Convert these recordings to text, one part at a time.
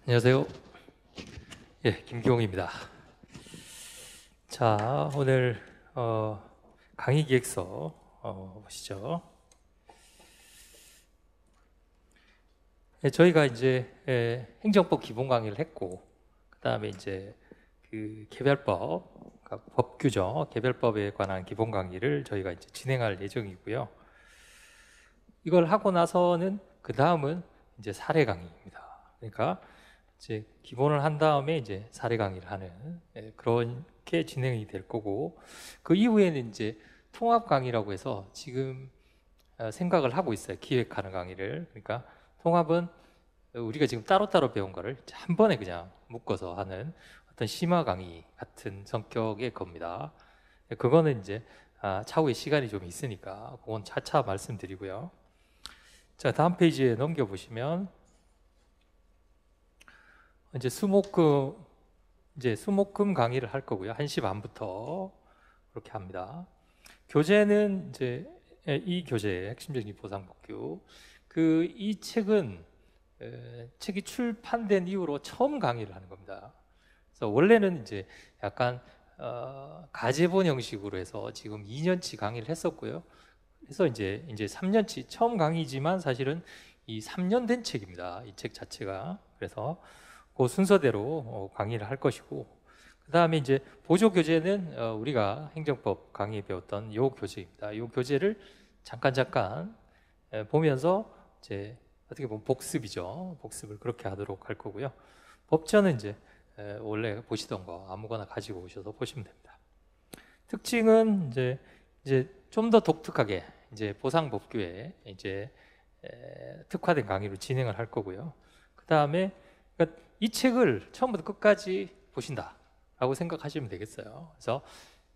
안녕하세요. 예, 김기홍입니다. 자, 오늘 강의 기획서 보시죠. 예, 저희가 이제 행정법 기본 강의를 했고, 그 다음에 이제 그 개별법, 그러니까 법규죠. 개별법에 관한 기본 강의를 저희가 이제 진행할 예정이고요. 이걸 하고 나서는 그 다음은 이제 사례 강의입니다. 그러니까 이제 기본을 한 다음에 이제 사례 강의를 하는 그렇게 진행이 될 거고, 그 이후에는 이제 통합 강의라고 해서 지금 생각을 하고 있어요. 기획하는 강의를. 그러니까 통합은 우리가 지금 따로따로 배운 거를 한 번에 그냥 묶어서 하는 어떤 심화 강의 같은 성격의 겁니다. 그거는 이제 차후에 시간이 좀 있으니까 그건 차차 말씀드리고요. 자, 다음 페이지에 넘겨보시면 이제 수목금 강의를 할 거고요. 1시 반부터 그렇게 합니다. 교재는 이제 이 교재 핵심적인 보상법규. 이 책은 책이 출판된 이후로 처음 강의를 하는 겁니다. 그래서 원래는 이제 약간 가제본 형식으로 해서 지금 2년치 강의를 했었고요. 그래서 이제 3년치 처음 강의지만 사실은 이 3년 된 책입니다. 이 책 자체가. 그래서 그 순서대로 강의를 할 것이고, 그 다음에 이제 보조 교재는 우리가 행정법 강의에 배웠던 요 교재입니다. 요 교재를 잠깐 보면서 이제 어떻게 보면 복습이죠. 복습을 그렇게 하도록 할 거고요. 법전은 이제 원래 보시던 거 아무거나 가지고 오셔서 보시면 됩니다. 특징은 이제 좀 더 독특하게 이제 보상법규에 이제 특화된 강의로 진행을 할 거고요. 그 다음에 그러니까 이 책을 처음부터 끝까지 보신다라고 생각하시면 되겠어요. 그래서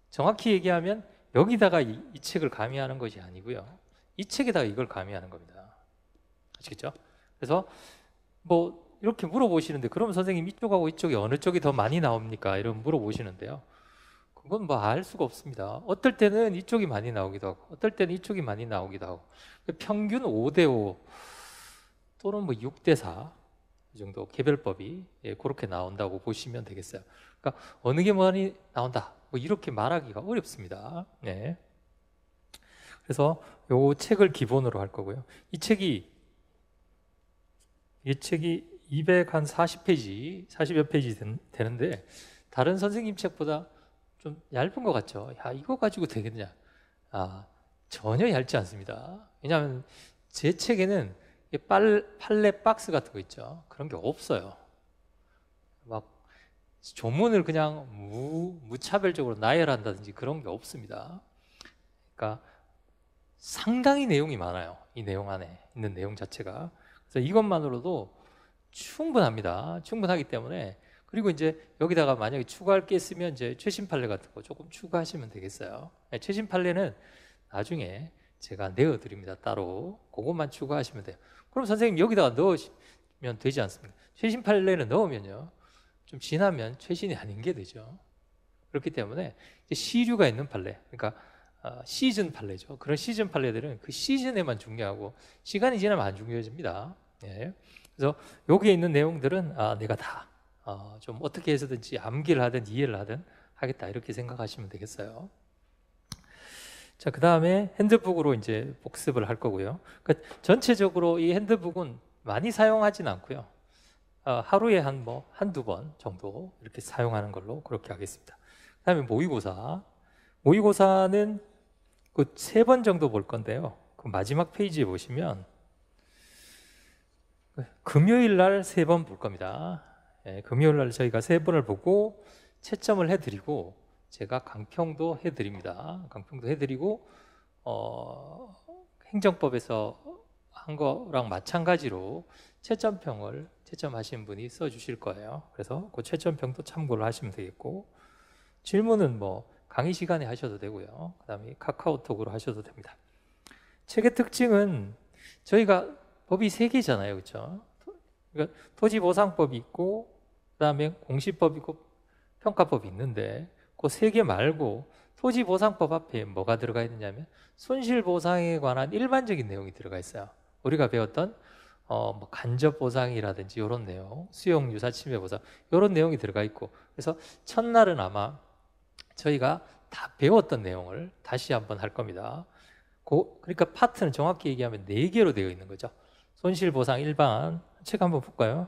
정확히 얘기하면 여기다가 이 책을 가미하는 것이 아니고요. 이 책에다가 이걸 가미하는 겁니다. 아시겠죠? 그래서 뭐 이렇게 물어보시는데, 그럼 선생님 이쪽하고 이쪽이 어느 쪽이 더 많이 나옵니까? 이런 물어보시는데요. 그건 뭐 알 수가 없습니다. 어떨 때는 이쪽이 많이 나오기도 하고, 어떨 때는 이쪽이 많이 나오기도 하고, 평균 5대5 또는 뭐 6대4 이 정도 개별법이 그렇게 나온다고 보시면 되겠어요. 그러니까 어느 게 많이 나온다 뭐 이렇게 말하기가 어렵습니다. 네. 그래서 요 책을 기본으로 할 거고요. 이 책이 240페이지, 40여 페이지 되는데 다른 선생님 책보다 좀 얇은 것 같죠? 야, 이거 가지고 되겠냐? 전혀 얇지 않습니다. 왜냐하면 제 책에는 판례 박스 같은 거 있죠. 그런 게 없어요. 막 조문을 그냥 무차별적으로 나열한다든지 그런 게 없습니다. 그러니까 상당히 내용이 많아요. 이 내용 안에 있는 내용 자체가. 그래서 이것만으로도 충분합니다. 충분하기 때문에, 그리고 이제 여기다가 만약에 추가할 게 있으면 이제 최신 판례 같은 거 조금 추가하시면 되겠어요. 최신 판례는 나중에 제가 내어드립니다. 따로. 그것만 추가하시면 돼요. 그럼 선생님 여기다가 넣으시면 되지 않습니까? 최신 판례를 넣으면요, 좀 지나면 최신이 아닌 게 되죠. 그렇기 때문에 이제 시류가 있는 판례, 그러니까 시즌 판례죠. 그런 시즌 판례들은 그 시즌에만 중요하고 시간이 지나면 안 중요해집니다. 예. 그래서 여기에 있는 내용들은 내가 다 좀 어떻게 해서든지 암기를 하든 이해를 하든 하겠다, 이렇게 생각하시면 되겠어요. 자, 그 다음에 핸드북으로 이제 복습을 할 거고요. 그러니까 전체적으로 이 핸드북은 많이 사용하진 않고요. 하루에 한두 번 정도 이렇게 사용하는 걸로 그렇게 하겠습니다. 그 다음에 모의고사. 모의고사는 그 3번 정도 볼 건데요. 그 마지막 페이지에 보시면 금요일 날 3번 볼 겁니다. 금요일 날 저희가 3번을 보고 채점을 해드리고, 제가 강평도 해드립니다. 강평도 해드리고 행정법에서 한 거랑 마찬가지로 채점하신 분이 써주실 거예요. 그래서 그 채점평도 참고를 하시면 되겠고, 질문은 뭐 강의 시간에 하셔도 되고요. 그 다음에 카카오톡으로 하셔도 됩니다. 책의 특징은 저희가 법이 3개잖아요. 그렇죠? 그러니까 토지보상법이 있고, 그 다음에 공시법이 있고, 평가법이 있는데 그 3개 말고 토지보상법 앞에 뭐가 들어가 있느냐면 손실보상에 관한 일반적인 내용이 들어가 있어요. 우리가 배웠던 뭐 간접 보상이라든지 이런 내용, 수용 유사 침해 보상 이런 내용이 들어가 있고, 그래서 첫날은 아마 저희가 다 배웠던 내용을 다시 한번 할 겁니다. 그러니까 파트는 정확히 얘기하면 4개로 되어 있는 거죠. 손실보상 일반, 책 한번 볼까요?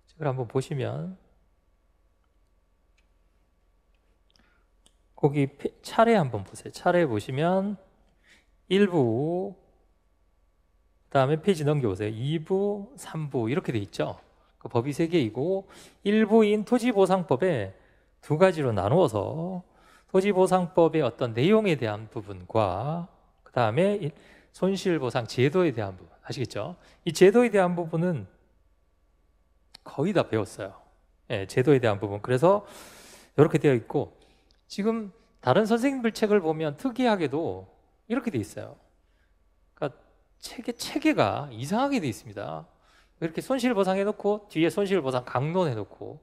책을 한번 보시면 거기 차례 한번 보세요. 차례 보시면 1부, 그다음에 페이지 넘겨보세요. 2부, 3부 이렇게 돼 있죠. 그 법이 3개이고 1부인 토지보상법에 2가지로 나누어서 토지보상법의 어떤 내용에 대한 부분과 그 다음에 손실보상 제도에 대한 부분, 아시겠죠? 이 제도에 대한 부분은 거의 다 배웠어요. 예, 제도에 대한 부분. 그래서 이렇게 되어 있고, 지금 다른 선생님들 책을 보면 특이하게도 이렇게 돼 있어요. 그러니까 체계가 이상하게 돼 있습니다. 이렇게 손실보상 해놓고 뒤에 손실보상 강론 해놓고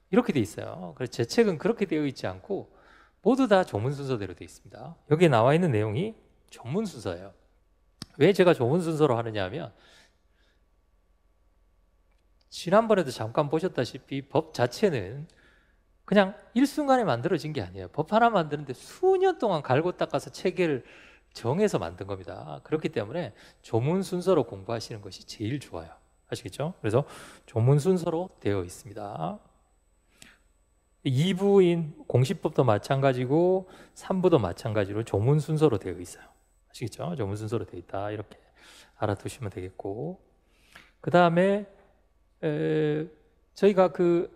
이렇게 돼 있어요. 그래서 제 책은 그렇게 되어 있지 않고 모두 다 조문 순서대로 되어 있습니다. 여기에 나와 있는 내용이 조문 순서예요. 왜 제가 조문 순서로 하느냐 하면, 지난번에도 잠깐 보셨다시피 법 자체는 그냥 일순간에 만들어진 게 아니에요. 법 하나 만드는데 수년 동안 갈고 닦아서 체계를 정해서 만든 겁니다. 그렇기 때문에 조문 순서로 공부하시는 것이 제일 좋아요. 아시겠죠? 그래서 조문 순서로 되어 있습니다. 2부인 공시법도 마찬가지고 3부도 마찬가지로 조문 순서로 되어 있어요. 아시겠죠? 조문 순서로 되어 있다. 이렇게 알아두시면 되겠고, 그 다음에 저희가 그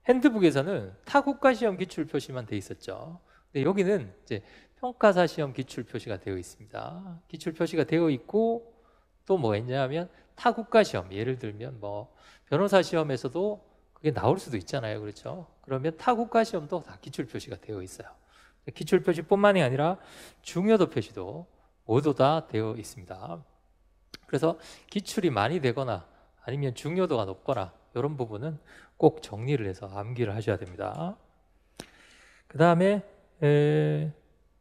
핸드북에서는 타국가 시험 기출 표시만 돼 있었죠. 근데 여기는 이제 평가사 시험 기출 표시가 되어 있습니다. 기출 표시가 되어 있고, 또 뭐 했냐면 타국가 시험, 예를 들면 뭐 변호사 시험에서도 그게 나올 수도 있잖아요. 그렇죠? 그러면 타국가 시험도 다 기출 표시가 되어 있어요. 기출 표시뿐만이 아니라 중요도 표시도 모두 다 되어 있습니다. 그래서 기출이 많이 되거나 아니면 중요도가 높거나 이런 부분은 꼭 정리를 해서 암기를 하셔야 됩니다. 그 다음에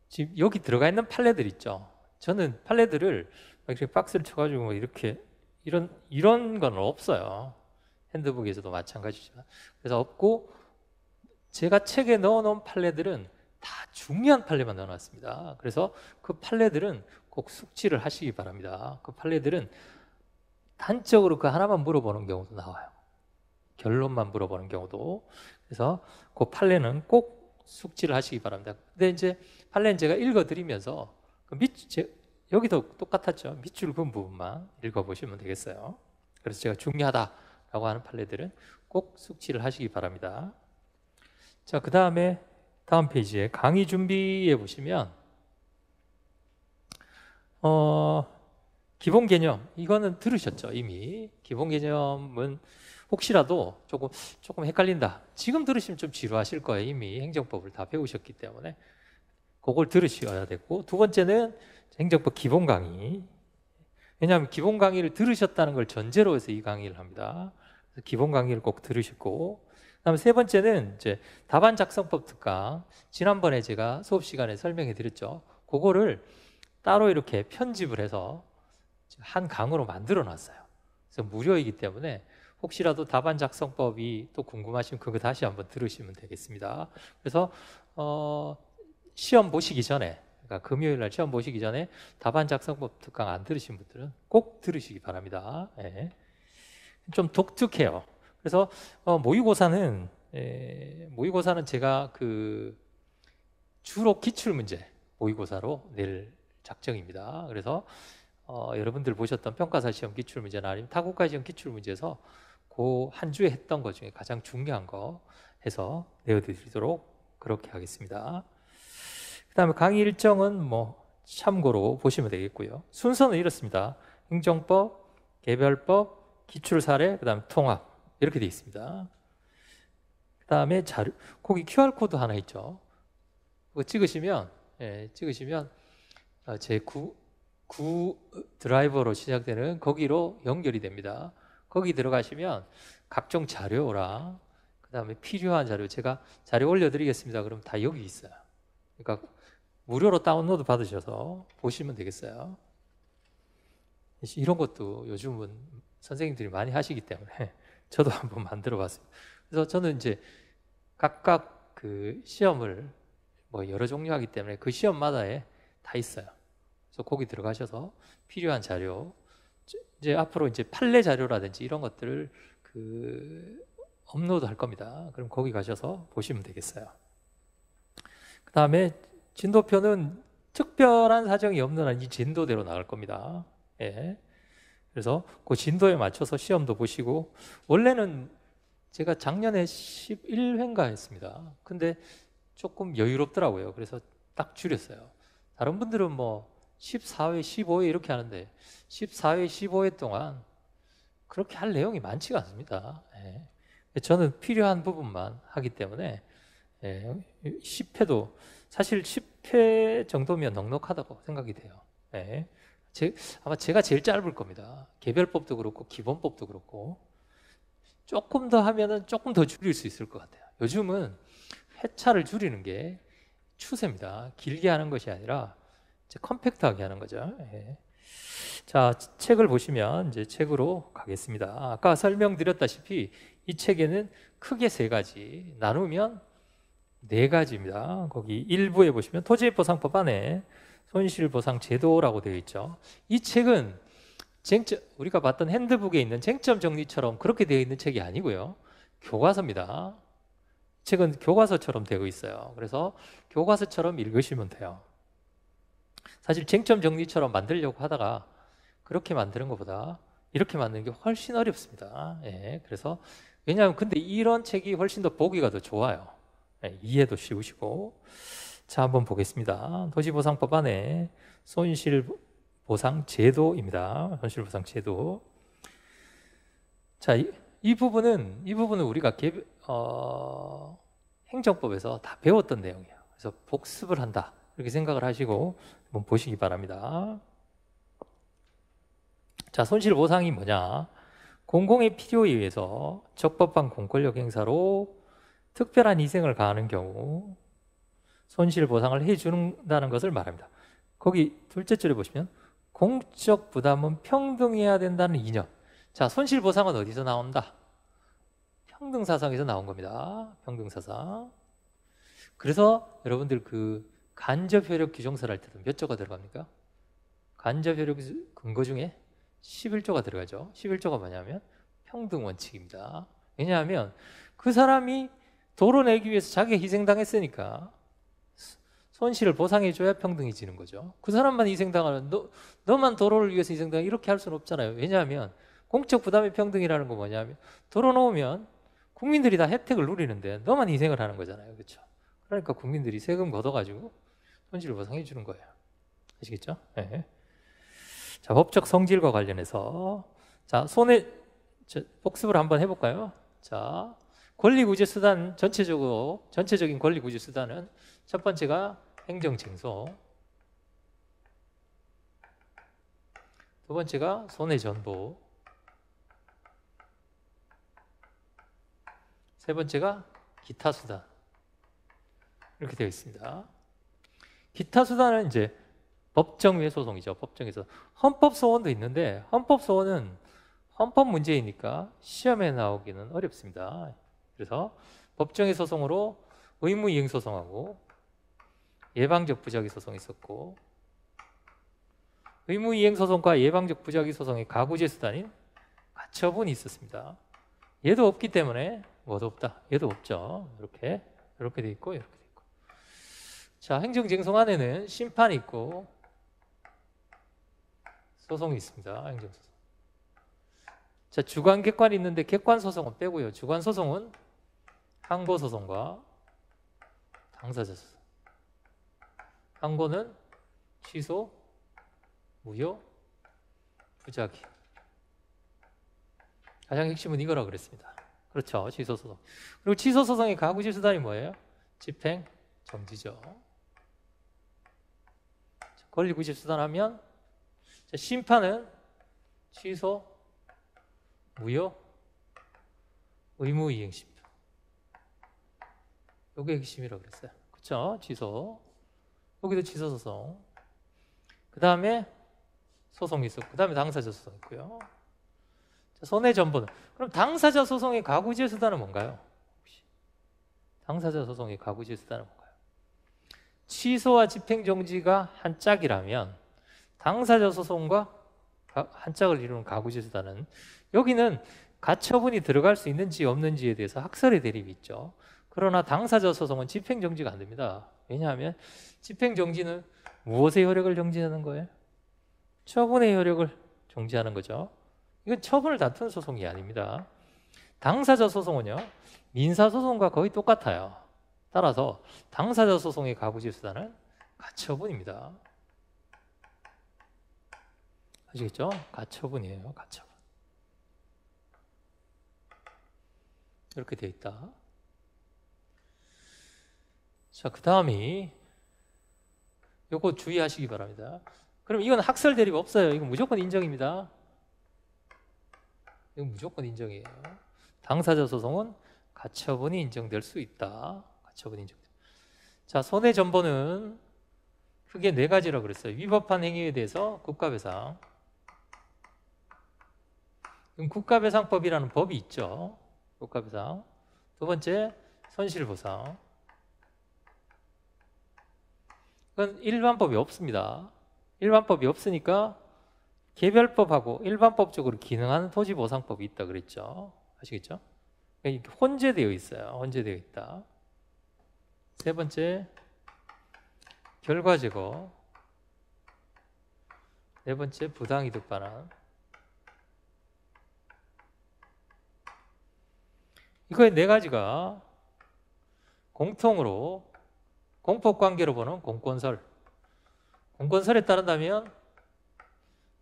지금 여기 들어가 있는 판례들 있죠. 저는 판례들을 이렇게 박스를 쳐가지고 뭐 이렇게 이런 건 없어요. 핸드북에서도 마찬가지지만. 그래서 없고, 제가 책에 넣어놓은 판례들은 다 중요한 판례만 넣어놨습니다. 그래서 그 판례들은 꼭 숙지를 하시기 바랍니다. 그 판례들은 단적으로 그 하나만 물어보는 경우도 나와요. 결론만 물어보는 경우도. 그래서 그 판례는 꼭 숙지를 하시기 바랍니다. 근데 이제 판례는 제가 읽어드리면서 여기도 똑같았죠. 밑줄 그은 부분만 읽어보시면 되겠어요. 그래서 제가 중요하다라고 하는 판례들은 꼭 숙지를 하시기 바랍니다. 자, 그 다음에 다음 페이지에 강의 준비해 보시면 기본 개념, 이거는 들으셨죠? 이미. 기본 개념은 혹시라도 조금 헷갈린다, 지금 들으시면 좀 지루하실 거예요. 이미 행정법을 다 배우셨기 때문에 그걸 들으셔야 되고, 두 번째는 행정법 기본 강의. 왜냐하면 기본 강의를 들으셨다는 걸 전제로 해서 이 강의를 합니다. 그래서 기본 강의를 꼭 들으시고, 그다음에 세 번째는 이제 답안 작성법 특강. 지난번에 제가 수업 시간에 설명해 드렸죠. 그거를 따로 이렇게 편집을 해서 한 강으로 만들어 놨어요. 그래서 무료이기 때문에 혹시라도 답안 작성법이 또 궁금하시면 그거 다시 한번 들으시면 되겠습니다. 그래서 시험 보시기 전에, 그러니까 금요일 날 시험 보시기 전에 답안 작성법 특강 안 들으신 분들은 꼭 들으시기 바랍니다. 네. 좀 독특해요. 그래서 모의고사는 제가 주로 기출문제 모의고사로 낼 작정입니다. 그래서 여러분들 보셨던 평가사 시험 기출문제나 아니면 타국가 시험 기출문제에서 그 한 주에 했던 것 중에 가장 중요한 거 해서 내어드리도록 그렇게 하겠습니다. 그 다음에 강의 일정은 뭐 참고로 보시면 되겠고요. 순서는 이렇습니다. 행정법, 개별법, 기출사례, 그 다음에 통합, 이렇게 되어 있습니다. 그 다음에 자료, 거기 QR코드 하나 있죠. 그거 찍으시면 제 구 드라이버로 시작되는 거기로 연결이 됩니다. 거기 들어가시면 각종 자료랑 그 다음에 필요한 자료, 제가 자료 올려드리겠습니다. 그럼 다 여기 있어요. 그러니까 무료로 다운로드 받으셔서 보시면 되겠어요. 이런 것도 요즘은 선생님들이 많이 하시기 때문에 저도 한번 만들어 봤습니다. 그래서 저는 이제 각각 그 시험을 뭐 여러 종류 하기 때문에 그 시험마다에 다 있어요. 그래서 거기 들어가셔서 필요한 자료, 이제 앞으로 이제 판례 자료라든지 이런 것들을 그 업로드 할 겁니다. 그럼 거기 가셔서 보시면 되겠어요. 그 다음에 진도표는 특별한 사정이 없는 한 이 진도대로 나갈 겁니다. 예. 그래서 그 진도에 맞춰서 시험도 보시고, 원래는 제가 작년에 11회인가 했습니다. 근데 조금 여유롭더라고요. 그래서 딱 줄였어요. 다른 분들은 뭐 14회, 15회 이렇게 하는데 14회, 15회 동안 그렇게 할 내용이 많지가 않습니다. 예. 저는 필요한 부분만 하기 때문에 10회도 사실 10회 정도면 넉넉하다고 생각이 돼요. 예. 아마 제가 제일 짧을 겁니다. 개별법도 그렇고 기본법도 그렇고 조금 더 하면은 조금 더 줄일 수 있을 것 같아요. 요즘은 회차를 줄이는 게 추세입니다. 길게 하는 것이 아니라 이제 컴팩트하게 하는 거죠. 예. 자, 책을 보시면 이제 책으로 가겠습니다. 아까 설명드렸다시피 이 책에는 크게 세 가지, 나누면 네 가지입니다. 거기 1부에 보시면 토지보상법 안에 손실보상 제도라고 되어 있죠. 이 책은 우리가 봤던 핸드북에 있는 쟁점 정리처럼 그렇게 되어 있는 책이 아니고요. 교과서입니다. 책은 교과서처럼 되어 있어요. 그래서 교과서처럼 읽으시면 돼요. 사실 쟁점 정리처럼 만들려고 하다가 그렇게 만드는 것보다 이렇게 만드는 게 훨씬 어렵습니다. 예, 그래서 왜냐하면 근데 이런 책이 훨씬 더 보기가 더 좋아요. 예, 이해도 쉬우시고. 자, 한번 보겠습니다. 도시보상법 안에 손실보상 제도입니다. 손실보상 제도. 자, 이 부분은 우리가 행정법에서 다 배웠던 내용이에요. 그래서 복습을 한다 이렇게 생각을 하시고 한번 보시기 바랍니다. 자, 손실보상이 뭐냐? 공공의 필요에 의해서 적법한 공권력 행사로 특별한 희생을 가하는 경우 손실보상을 해준다는 것을 말합니다. 거기 둘째 줄에 보시면 공적 부담은 평등해야 된다는 이념. 자, 손실보상은 어디서 나온다? 평등사상에서 나온 겁니다. 평등사상. 그래서 여러분들 그 간접효력 규정서를 할 때도 몇 조가 들어갑니까? 간접효력 근거 중에 11조가 들어가죠. 11조가 뭐냐면 평등원칙입니다. 왜냐하면 그 사람이 도로 내기 위해서 자기가 희생당했으니까 손실을 보상해줘야 평등해지는 거죠. 그 사람만 희생당하는, 너만 도로를 위해서 희생당 이렇게 할 수는 없잖아요. 왜냐하면 공적 부담의 평등이라는 건 뭐냐면 도로 놓으면 국민들이 다 혜택을 누리는데 너만 희생을 하는 거잖아요. 그렇죠? 그러니까 국민들이 세금 걷어가지고 손실을 보상해 주는 거예요. 아시겠죠? 네. 자, 법적 성질과 관련해서 자, 복습을 한번 해볼까요? 자, 권리구제 수단 전체적인 권리구제 수단은 첫 번째가 행정쟁소, 두 번째가 손해전보, 세 번째가 기타 수단 이렇게 되어 있습니다. 기타 수단은 이제 법정외 소송이죠. 법정에서 헌법 소원도 있는데 헌법 소원은 헌법 문제이니까 시험에 나오기는 어렵습니다. 그래서 법정외 소송으로 의무이행 소송하고 예방적 부작위 소송이 있었고 의무이행 소송과 예방적 부작위 소송의 가구제 수단인 가처분이 있었습니다. 얘도 없기 때문에 뭐도 없다. 얘도 없죠. 이렇게 돼 있고 이렇게 돼 있고. 자, 행정쟁송 안에는 심판이 있고 소송이 있습니다. 행정소송. 자, 주관 객관이 있는데 객관 소송은 빼고요. 주관 소송은 항고 소송과 당사자 소송. 항고는 취소, 무효, 부작위. 가장 핵심은 이거라 그랬습니다. 그렇죠. 취소 소송. 그리고 취소 소송의 가구제 수단이 뭐예요? 집행, 정지죠. 권리구제 수단하면 심판은 취소, 무효, 의무이행 심판. 이게 핵심이라고 그랬어요. 그렇죠? 취소. 여기도 취소 소송. 그 다음에 소송이 있었고, 그 다음에 당사자 소송 있고요. 손해전보는. 그럼 당사자 소송의 가구제 수단은 뭔가요? 혹시 당사자 소송의 가구제 수단은 뭔가요? 취소와 집행정지가 한 짝이라면 당사자 소송과 한 짝을 이루는 가구제 수단은, 여기는 가처분이 들어갈 수 있는지 없는지에 대해서 학설의 대립이 있죠. 그러나 당사자 소송은 집행정지가 안 됩니다. 왜냐하면 집행정지는 무엇의 효력을 정지하는 거예요? 처분의 효력을 정지하는 거죠. 이건 처분을 다투는 소송이 아닙니다. 당사자 소송은요, 민사소송과 거의 똑같아요. 따라서 당사자 소송의 가구제 수단은 가처분입니다. 아시겠죠? 가처분이에요. 가처분. 이렇게 되어 있다. 자, 그 다음이 요거 주의하시기 바랍니다. 그럼 이건 학설 대립 없어요. 이건 무조건 인정입니다. 이건 무조건 인정이에요. 당사자 소송은 가처분이 인정될 수 있다. 가처분이 인정. 자, 손해전보는 크게 네 가지라고 그랬어요. 위법한 행위에 대해서 국가배상. 국가배상법이라는 법이 있죠. 국가배상. 두 번째, 손실보상. 그건 일반법이 없습니다. 일반법이 없으니까 개별법하고 일반법적으로 기능하는 토지보상법이 있다 그랬죠. 아시겠죠? 이렇게 혼재되어 있어요. 혼재되어 있다. 세 번째, 결과제거. 네 번째, 부당이득 반환. 이거의 네 가지가 공통으로 공법관계로 보는 공권설. 공권설에 따른다면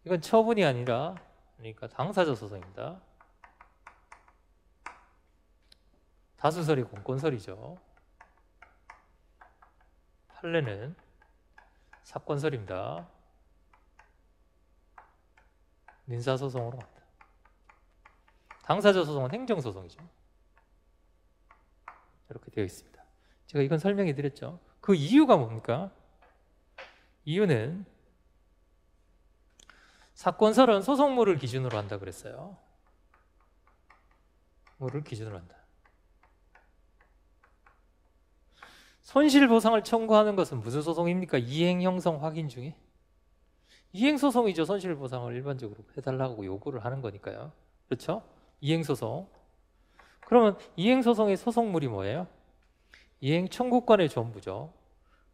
이건 처분이 아니라, 그러니까 당사자 소송입니다. 다수설이 공권설이죠. 판례는 사건설입니다. 민사소송으로 간다. 당사자 소송은 행정소송이죠. 이렇게 되어 있습니다. 제가 이건 설명해 드렸죠. 그 이유가 뭡니까? 이유는 사건설은 소송물을 기준으로 한다 그랬어요. 물을 기준으로 한다. 손실보상을 청구하는 것은 무슨 소송입니까? 이행형성 확인 중에 이행소송이죠. 손실보상을 일반적으로 해달라고 요구를 하는 거니까요. 그렇죠? 이행소송. 그러면 이행소송의 소송물이 뭐예요? 이행청구권의 전부죠.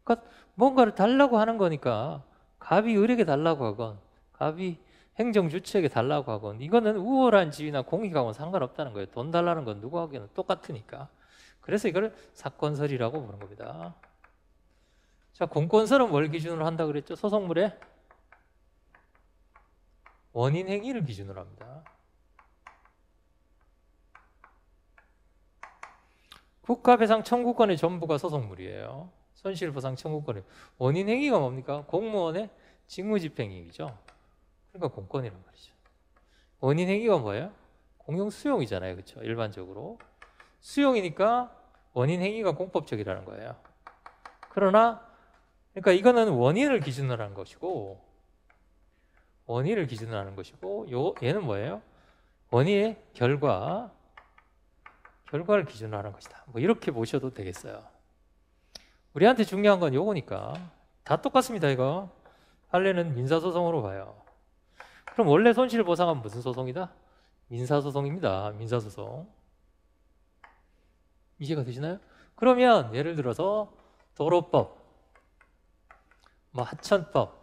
그러니까 뭔가를 달라고 하는 거니까 갑이 을에게 달라고 하건 갑이 행정주체에게 달라고 하건 이거는 우월한 지위나 공익하고는 상관없다는 거예요. 돈 달라는 건 누구하고는 똑같으니까. 그래서 이걸 사건설이라고 보는 겁니다. 자, 공권설은 뭘 기준으로 한다 그랬죠? 소송물의 원인 행위를 기준으로 합니다. 국가배상 청구권의 전부가 소송물이에요. 손실보상 청구권의 원인 행위가 뭡니까? 공무원의 직무집행행위죠. 그러니까 공권이란 말이죠. 원인 행위가 뭐예요? 공용 수용이잖아요. 그렇죠? 일반적으로 수용이니까 원인 행위가 공법적이라는 거예요. 그러나 그러니까 이거는 원인을 기준으로 하는 것이고 원인을 기준으로 하는 것이고 얘는 뭐예요? 원인의 결과를 기준으로 하는 것이다. 뭐 이렇게 보셔도 되겠어요. 우리한테 중요한 건 요거니까. 다 똑같습니다. 이거 판례는 민사소송으로 봐요. 그럼 원래 손실보상은 무슨 소송이다? 민사소송입니다. 민사소송. 이해가 되시나요? 그러면 예를 들어서 도로법, 뭐 하천법,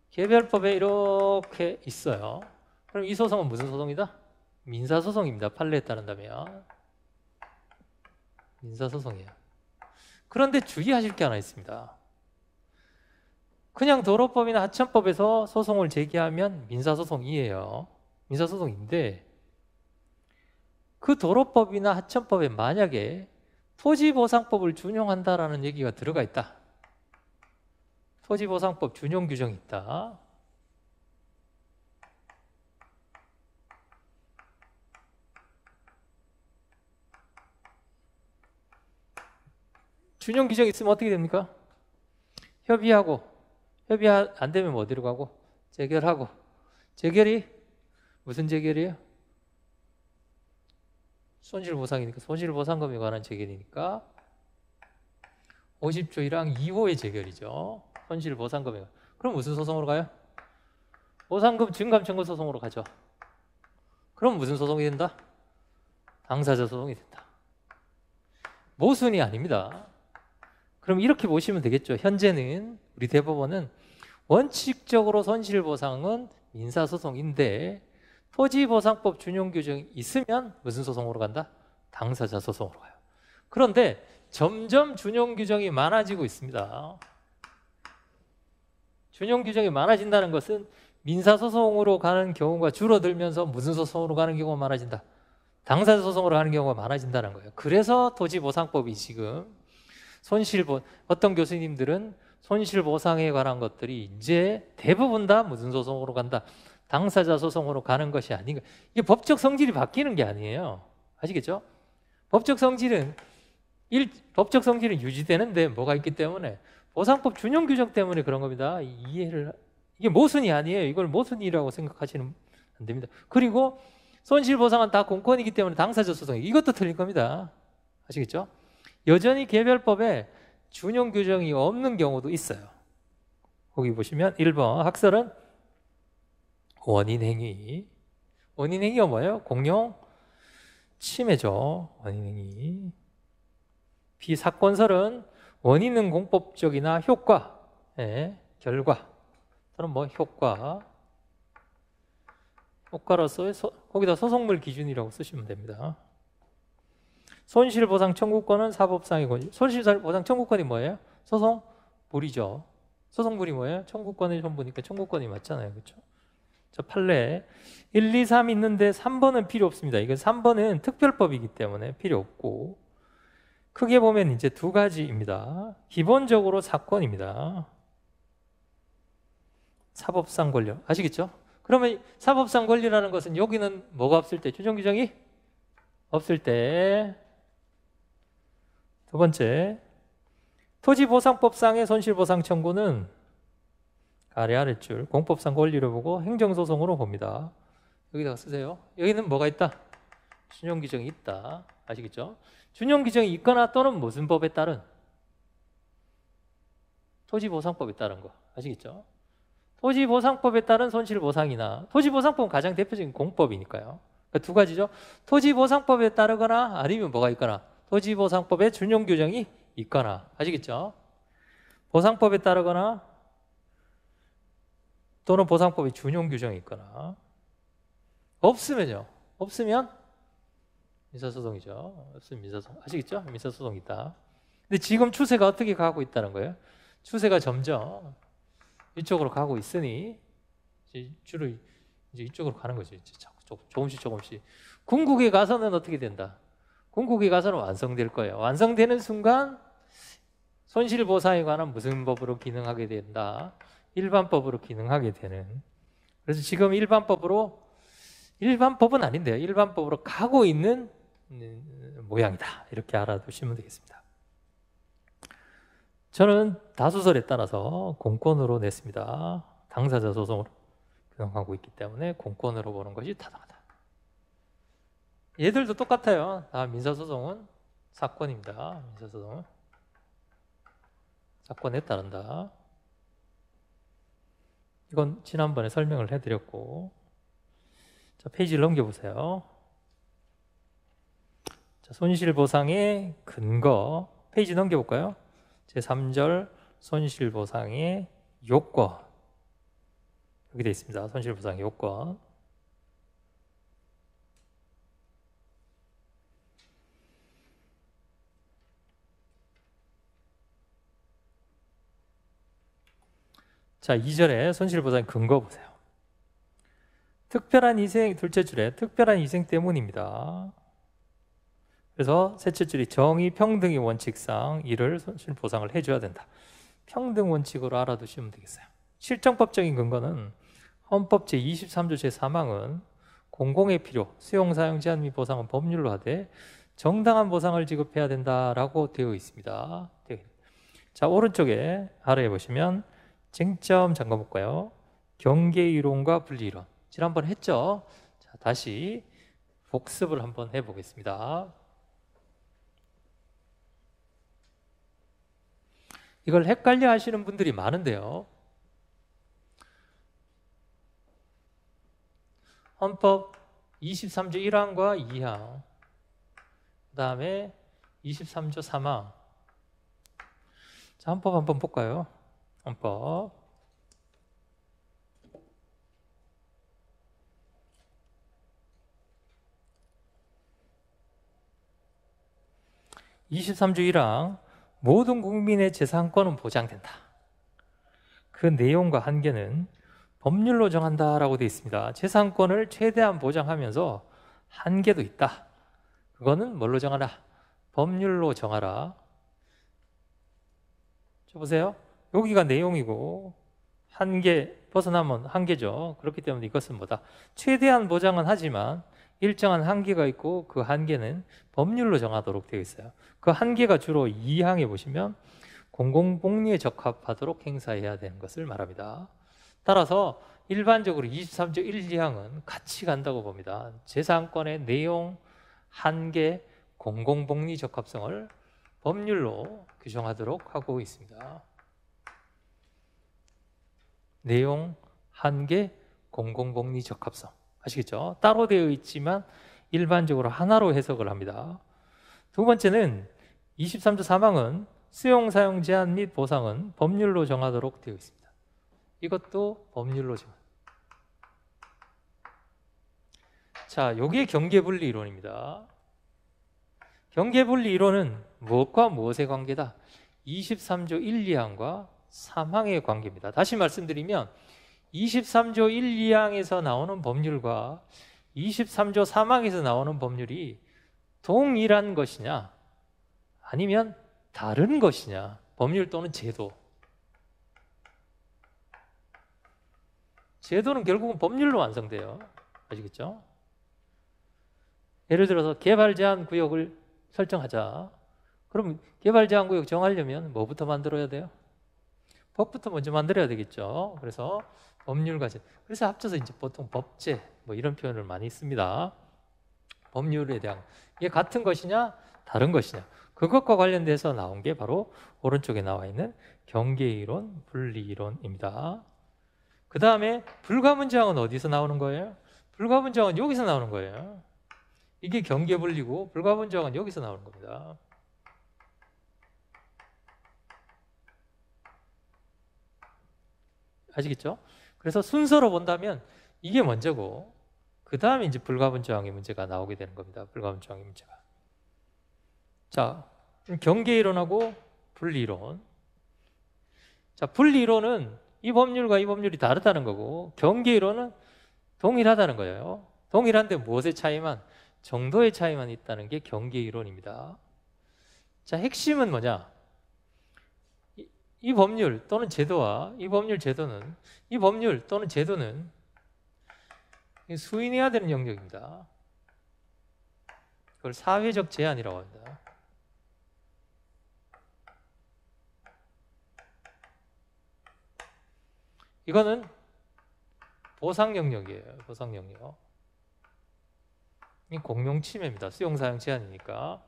개별법에 이렇게 있어요. 그럼 이 소송은 무슨 소송이다? 민사소송입니다. 판례에 따른다면 민사소송이에요. 그런데 주의하실 게 하나 있습니다. 그냥 도로법이나 하천법에서 소송을 제기하면 민사소송이에요. 민사소송인데 그 도로법이나 하천법에 만약에 토지보상법을 준용한다라는 얘기가 들어가 있다. 토지보상법 준용 규정이 있다. 준용 규정이 있으면 어떻게 됩니까? 협의 안 되면 어디로 가고? 재결하고. 재결이 무슨 재결이에요? 손실보상이니까 손실보상금에 관한 재결이니까 50조 1항 2호의 재결이죠. 손실보상금에. 그럼 무슨 소송으로 가요? 보상금 증감 청구 소송으로 가죠. 그럼 무슨 소송이 된다? 당사자 소송이 된다. 모순이 아닙니다. 그럼 이렇게 보시면 되겠죠. 현재는 우리 대법원은 원칙적으로 손실보상은 민사소송인데 토지보상법 준용 규정이 있으면 무슨 소송으로 간다? 당사자 소송으로 가요. 그런데 점점 준용 규정이 많아지고 있습니다. 준용 규정이 많아진다는 것은 민사소송으로 가는 경우가 줄어들면서 무슨 소송으로 가는 경우가 많아진다? 당사자 소송으로 가는 경우가 많아진다는 거예요. 그래서 토지보상법이 지금 어떤 교수님들은 손실보상에 관한 것들이 이제 대부분 다 무슨 소송으로 간다? 당사자 소송으로 가는 것이 아닌가. 이게 법적 성질이 바뀌는 게 아니에요. 아시겠죠? 법적 성질은 유지되는데 뭐가 있기 때문에 보상법 준용 규정 때문에 그런 겁니다. 이게 모순이 아니에요. 이걸 모순이라고 생각하시면 안 됩니다. 그리고 손실보상은 다 공권이기 때문에 당사자 소송이 이것도 틀린 겁니다. 아시겠죠? 여전히 개별법에 준용 규정이 없는 경우도 있어요. 거기 보시면 1번 학설은 원인행위. 원인행위가 뭐예요? 공용 침해죠. 원인행위. 비사건설은 원인은 공법적이나 효과, 결과 또는 효과로서의 거기다 소송물 기준이라고 쓰시면 됩니다. 손실보상 청구권은 사법상의 권리. 손실보상 청구권이 뭐예요? 소송물이죠. 소송물이 뭐예요? 청구권의 전부니까 청구권이 맞잖아요. 그렇죠? 자, 판례 1, 2, 3 있는데 3번은 필요 없습니다. 이건 3번은 특별법이기 때문에 필요 없고 크게 보면 이제 두 가지입니다. 기본적으로 사건입니다. 사법상 권리. 아시겠죠? 그러면 사법상 권리라는 것은 여기는 뭐가 없을 때? 규정 규정이 없을 때. 두 번째, 토지보상법상의 손실보상 청구는 아래 아랫줄 공법상 권리를 보고 행정소송으로 봅니다. 여기다가 쓰세요. 여기는 뭐가 있다? 준용 규정이 있다. 아시겠죠? 준용 규정이 있거나 또는 무슨 법에 따른? 토지보상법에 따른 거. 아시겠죠? 토지보상법에 따른 손실보상이나 토지보상법은 가장 대표적인 공법이니까요. 그러니까 두 가지죠. 토지보상법에 따르거나 아니면 뭐가 있거나 토지보상법에 준용 규정이 있거나. 아시겠죠? 보상법에 따르거나 또는 보상법에 준용 규정이 있거나. 없으면요. 없으면 민사소송이죠. 없으면 민사소송. 아시겠죠? 민사소송이 있다. 근데 지금 추세가 어떻게 가고 있다는 거예요? 추세가 점점 이쪽으로 가고 있으니 이제 줄을 이제 이쪽으로 가는 거죠. 이제 조금씩. 궁극에 가서는 어떻게 된다? 궁극에 가서는 완성될 거예요. 완성되는 순간 손실보상에 관한 무슨 법으로 기능하게 된다? 일반법으로 기능하게 되는. 그래서 지금 일반법은 아닌데요. 일반법으로 가고 있는 모양이다. 이렇게 알아두시면 되겠습니다. 저는 다수설에 따라서 공권으로 냈습니다. 당사자 소송으로 규정하고 있기 때문에 공권으로 보는 것이 타당하다. 얘들도 똑같아요. 다 민사소송은 사건입니다. 민사소송은 사건에 따른다. 이건 지난번에 설명을 해드렸고, 자, 페이지를 넘겨보세요. 자, 손실보상의 근거 페이지 넘겨볼까요? 제3절 손실보상의 요건 여기 되어 있습니다. 손실보상의 요건. 자, 2절에 손실보상의 근거 보세요. 특별한 희생, 둘째 줄에 특별한 희생 때문입니다. 그래서 셋째 줄이 정의 평등의 원칙상 이를 손실보상을 해줘야 된다. 평등 원칙으로 알아두시면 되겠어요. 실정법적인 근거는 헌법 제23조 제3항은 공공의 필요, 수용, 사용, 제한 및 보상은 법률로 하되 정당한 보상을 지급해야 된다라고 되어 있습니다. 자, 오른쪽에 아래에 보시면 쟁점 잠깐 볼까요? 경계이론과 분리이론. 지난번 했죠? 다시 복습을 한번 해보겠습니다. 이걸 헷갈려 하시는 분들이 많은데요. 헌법 23조 1항과 2항, 그 다음에 23조 3항. 자, 헌법 한번 볼까요? 헌법. (23조 1항) 모든 국민의 재산권은 보장된다. 그 내용과 한계는 법률로 정한다라고 되어 있습니다. 재산권을 최대한 보장하면서 한계도 있다. 그거는 뭘로 정하라? 법률로 정하라. 저 보세요. 여기가 내용이고 한계 벗어나면 한계죠. 그렇기 때문에 이것은 뭐다? 최대한 보장은 하지만 일정한 한계가 있고 그 한계는 법률로 정하도록 되어 있어요. 그 한계가 주로 2항에 보시면 공공복리에 적합하도록 행사해야 되는 것을 말합니다. 따라서 일반적으로 23조 1, 2항은 같이 간다고 봅니다. 재산권의 내용, 한계, 공공복리 적합성을 법률로 규정하도록 하고 있습니다. 내용, 한계, 공공복리 적합성. 아시겠죠? 따로 되어 있지만 일반적으로 하나로 해석을 합니다. 두 번째는 23조 3항은 수용, 사용, 제한 및 보상은 법률로 정하도록 되어 있습니다. 이것도 법률로 정합니다. 자, 요게 경계분리 이론입니다. 경계분리 이론은 무엇과 무엇의 관계다? 23조 1, 2항과 3항의 관계입니다. 다시 말씀드리면 23조 1, 2항에서 나오는 법률과 23조 3항에서 나오는 법률이 동일한 것이냐 아니면 다른 것이냐, 법률 또는 제도. 제도는 결국은 법률로 완성돼요. 아시겠죠? 예를 들어서 개발 제한 구역을 설정하자. 그럼 개발 제한 구역 정하려면 뭐부터 만들어야 돼요? 법부터 먼저 만들어야 되겠죠. 그래서 법률과 제도. 그래서 합쳐서 이제 보통 법제 뭐 이런 표현을 많이 씁니다. 법률에 대한 이게 같은 것이냐 다른 것이냐, 그것과 관련돼서 나온 게 바로 오른쪽에 나와 있는 경계이론, 분리이론입니다. 그 다음에 불가분정은 어디서 나오는 거예요? 불가분정은 여기서 나오는 거예요. 이게 경계분리고 불가분정은 여기서 나오는 겁니다. 아시겠죠? 그래서 순서로 본다면 이게 먼저고 그 다음에 이제 불가분정의 문제가 나오게 되는 겁니다. 불가분정의 문제가. 자, 경계이론하고 분리이론. 자, 분리이론은 이 법률과 이 법률이 다르다는 거고 경계이론은 동일하다는 거예요. 동일한데 무엇의 차이만? 정도의 차이만 있다는 게 경계이론입니다. 자, 핵심은 뭐냐? 이 법률 또는 제도와 이 법률 제도는, 이 법률 또는 제도는 수인해야 되는 영역입니다. 그걸 사회적 제한이라고 합니다. 이거는 보상 영역이에요. 보상 영역. 이 공용 침해입니다. 수용 사용 제한이니까.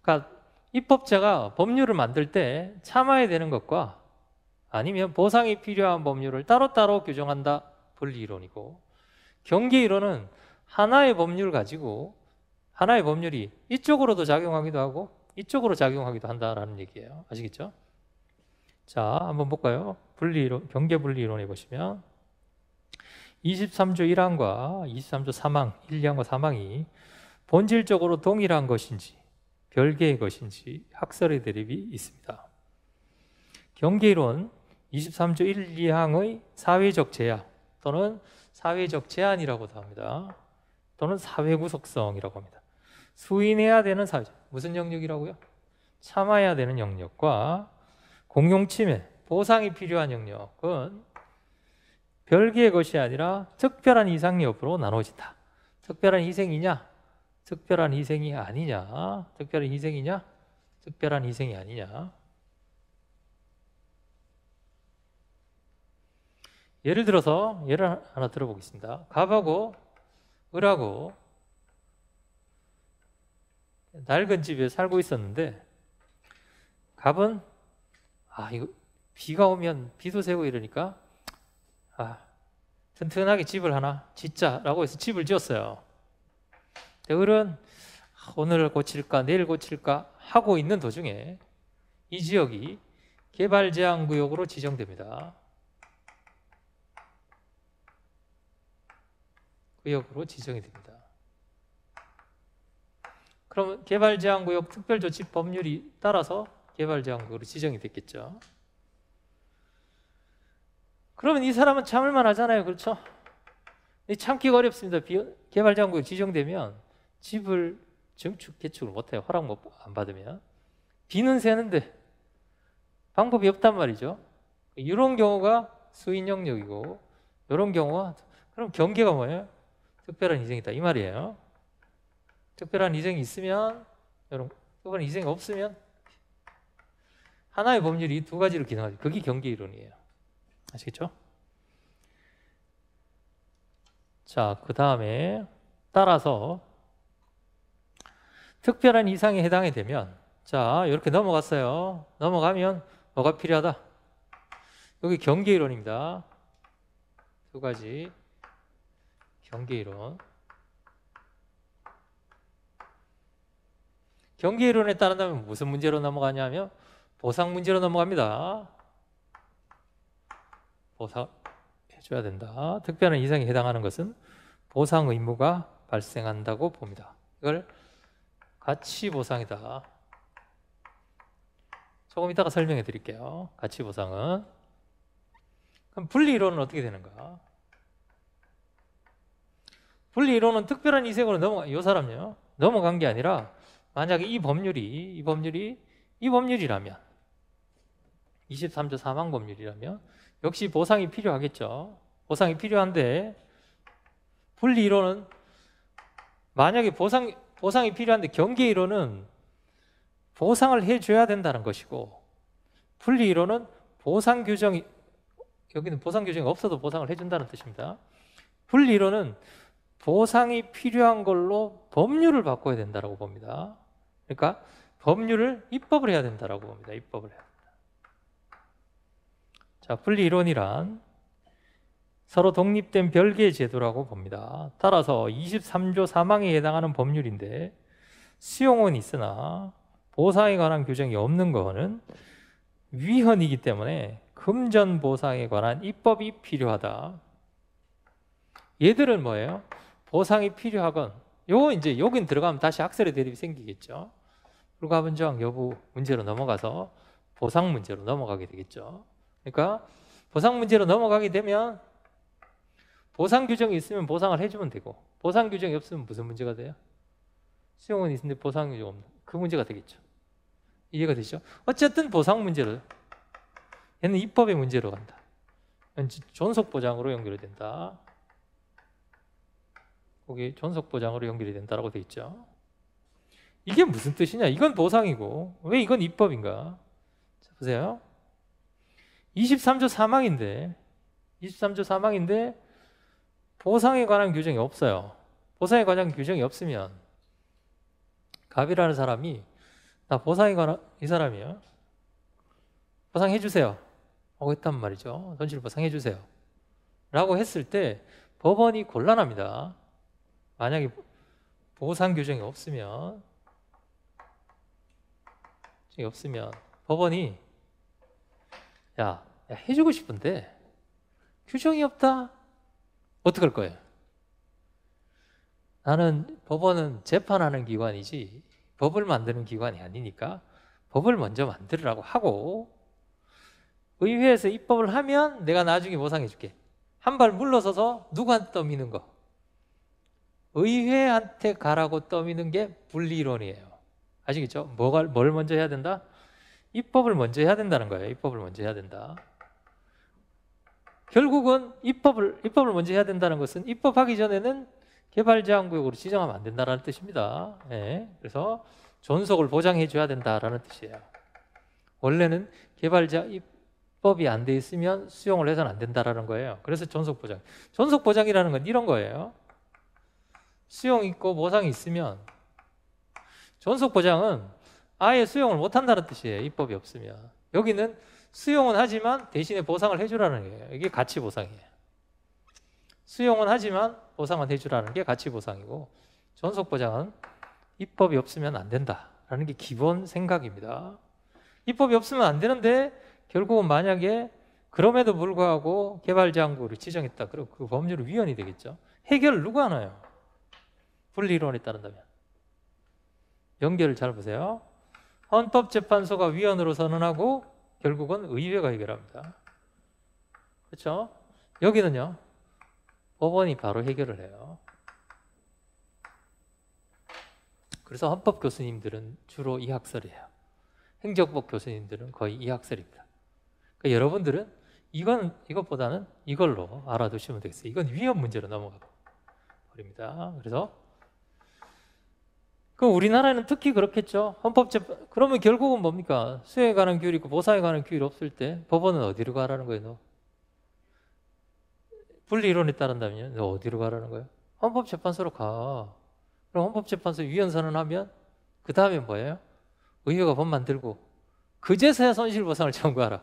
그러니까 입법자가 법률을 만들 때 참아야 되는 것과 아니면 보상이 필요한 법률을 따로따로 규정한다. 분리이론이고, 경계이론은 하나의 법률 가지고 하나의 법률이 이쪽으로도 작용하기도 하고 이쪽으로 작용하기도 한다라는 얘기예요. 아시겠죠? 자, 한번 볼까요? 분리이론, 경계분리이론에 보시면 23조 1항과 23조 3항, 1, 2항과 3항이 본질적으로 동일한 것인지 별개의 것인지 학설의 대립이 있습니다. 경계이론 23조 1, 2항의 사회적 제약 또는 사회적 제한이라고도 합니다. 또는 사회구속성이라고 합니다. 수인해야 되는 사회적, 무슨 영역이라고요? 참아야 되는 영역과 공용침해, 보상이 필요한 영역은 별개의 것이 아니라 특별한 이상 여부로 나눠진다. 특별한 희생이냐? 특별한 희생이 아니냐? 특별한 희생이냐? 특별한 희생이 아니냐? 예를 들어서 예를 하나 들어보겠습니다. 갑하고 을하고 낡은 집에 살고 있었는데 갑은 이거 비가 오면 비도 새고 이러니까 튼튼하게 집을 하나 짓자라고 해서 집을 지었어요. 을은 오늘 고칠까 내일 고칠까 하고 있는 도중에 이 지역이 개발 제한 구역으로 지정됩니다. 구역으로 지정이 됩니다. 그럼 개발 제한 구역 특별조치 법률이 따라서 개발 제한 구역으로 지정이 됐겠죠. 그러면 이 사람은 참을만 하잖아요. 그렇죠? 참기가 어렵습니다. 개발 제한 구역 지정되면 집을 증축, 개축을 못해요. 허락 안 받으면. 비는 새는데 방법이 없단 말이죠. 이런 경우가 수인 영역이고 이런 경우가 그럼 경계가 뭐예요? 특별한 이쟁이다 이 말이에요. 특별한 이쟁이 있으면 특별한 이쟁이 없으면 하나의 법률이 두 가지로 기능하죠. 그게 경계 이론이에요. 아시겠죠? 자, 그 다음에 따라서 특별한 이상에 해당이 되면 자, 이렇게 넘어갔어요. 넘어가면 뭐가 필요하다? 여기 경계 이론입니다. 두 가지 경계 이론. 경계 이론에 따른다면 무슨 문제로 넘어가냐면 보상 문제로 넘어갑니다. 보상 해줘야 된다. 특별한 이상에 해당하는 것은 보상 의무가 발생한다고 봅니다. 이걸 가치 보상이다. 조금 이따가 설명해 드릴게요. 가치 보상은. 그럼 분리 이론은 어떻게 되는가? 분리 이론은 특별한 이색으로 이 사람요. 넘어간 게 아니라 만약에 이 법률이라면 23조 사망 법률이라면 역시 보상이 필요하겠죠. 보상이 필요한데 분리 이론은 만약에 보상이 필요한데 경계 이론은 보상을 해줘야 된다는 것이고 분리 이론은 보상 규정이 여기는 보상 규정이 없어도 보상을 해준다는 뜻입니다. 분리 이론은 보상이 필요한 걸로 법률을 바꿔야 된다고 봅니다. 그러니까 법률을 입법을 해야 된다고 봅니다. 입법을 해야 된다. 자, 분리 이론이란 서로 독립된 별개의 제도라고 봅니다. 따라서 23조 사망에 해당하는 법률인데 수용은 있으나 보상에 관한 규정이 없는 거는 위헌이기 때문에 금전 보상에 관한 입법이 필요하다. 얘들은 뭐예요? 보상이 필요하건 이제 여긴 들어가면 다시 악설의 대립이 생기겠죠. 불가분정 여부 문제로 넘어가서 보상 문제로 넘어가게 되겠죠. 그러니까 보상 문제로 넘어가게 되면 보상 규정이 있으면 보상을 해주면 되고 보상 규정이 없으면 무슨 문제가 돼요? 수용은 있는데 보상 규정 없는 그 문제가 되겠죠. 이해가 되시죠? 어쨌든 보상 문제로 얘는 입법의 문제로 간다. 존속 보장으로 연결이 된다. 거기 존속 보장으로 연결이 된다라고 돼 있죠. 이게 무슨 뜻이냐? 이건 보상이고 왜 이건 입법인가? 자, 보세요. 23조 사망인데 보상에 관한 규정이 없어요. 보상에 관한 규정이 없으면 갑이라는 사람이 나 보상에 관한 이 사람이요. 보상해 주세요. 하고 했단 말이죠. 손실 보상해 주세요. 라고 했을 때 법원이 곤란합니다. 만약에 보상 규정이 없으면 법원이 야 해주고 싶은데 규정이 없다? 어떡할 거예요? 법원은 재판하는 기관이지 법을 만드는 기관이 아니니까 법을 먼저 만들으라고 하고 의회에서 입법을 하면 내가 나중에 보상해 줄게. 한 발 물러서서 누구한테 떠미는 거? 의회한테 가라고 떠미는 게 분리이론이에요. 아시겠죠? 뭘 먼저 해야 된다? 입법을 먼저 해야 된다는 거예요. 입법을 먼저 해야 된다. 결국은 입법을 먼저 해야 된다는 것은 입법하기 전에는 개발제한구역으로 지정하면 안 된다는 뜻입니다. 네. 그래서 존속을 보장해 줘야 된다라는 뜻이에요. 원래는 입법이 안 돼 있으면 수용을 해서는 안 된다라는 거예요. 그래서 존속보장. 존속보장이라는 건 이런 거예요. 수용 있고 보상이 있으면, 존속보장은 아예 수용을 못 한다는 뜻이에요. 입법이 없으면. 여기는 수용은 하지만 대신에 보상을 해주라는 거예요. 이게 가치보상이에요. 수용은 하지만 보상은 해주라는 게 가치보상이고, 존속보장은 입법이 없으면 안 된다라는 게 기본 생각입니다. 입법이 없으면 안 되는데 결국은 만약에 그럼에도 불구하고 개발장구를 지정했다. 그럼 그 법률은 위헌이 되겠죠. 해결을 누가 하나요? 분리이론에 따른다면. 연결을 잘 보세요. 헌법재판소가 위헌으로 선언하고 결국은 의회가 해결합니다. 그렇죠? 여기는요, 법원이 바로 해결을 해요. 그래서 헌법 교수님들은 주로 이 학설이에요. 행정법 교수님들은 거의 이 학설입니다. 그러니까 여러분들은 이것보다는 이걸로 알아두시면 되겠어요. 이건 위헌 문제로 넘어가 버립니다. 그래서 그럼 우리나라는 특히 그렇겠죠. 헌법재판, 그러면 결국은 뭡니까? 수용에 관한 규율이 있고 보상에 관한 규율이 없을 때 법원은 어디로 가라는 거예요? 너 분리이론에 따른다면 너 어디로 가라는 거예요? 헌법재판소로 가. 그럼 헌법재판소 위헌 선언하면 그 다음에 뭐예요? 의회가 법 만들고 그제서야 손실보상을 청구하라.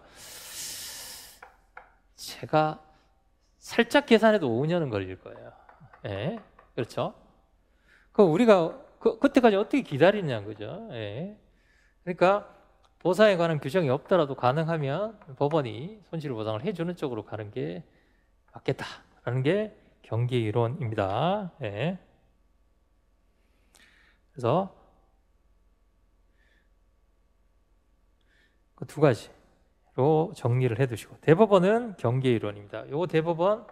제가 살짝 계산해도 5년은 걸릴 거예요. 예, 그렇죠? 그럼 우리가 그때까지 어떻게 기다리냐는 거죠. 예. 그러니까 보상에 관한 규정이 없더라도 가능하면 법원이 손실보상을 해주는 쪽으로 가는 게 맞겠다라는 게 경계이론입니다. 예. 그래서 그 두 가지로 정리를 해두시고, 대법원은 경계이론입니다. 요 대법원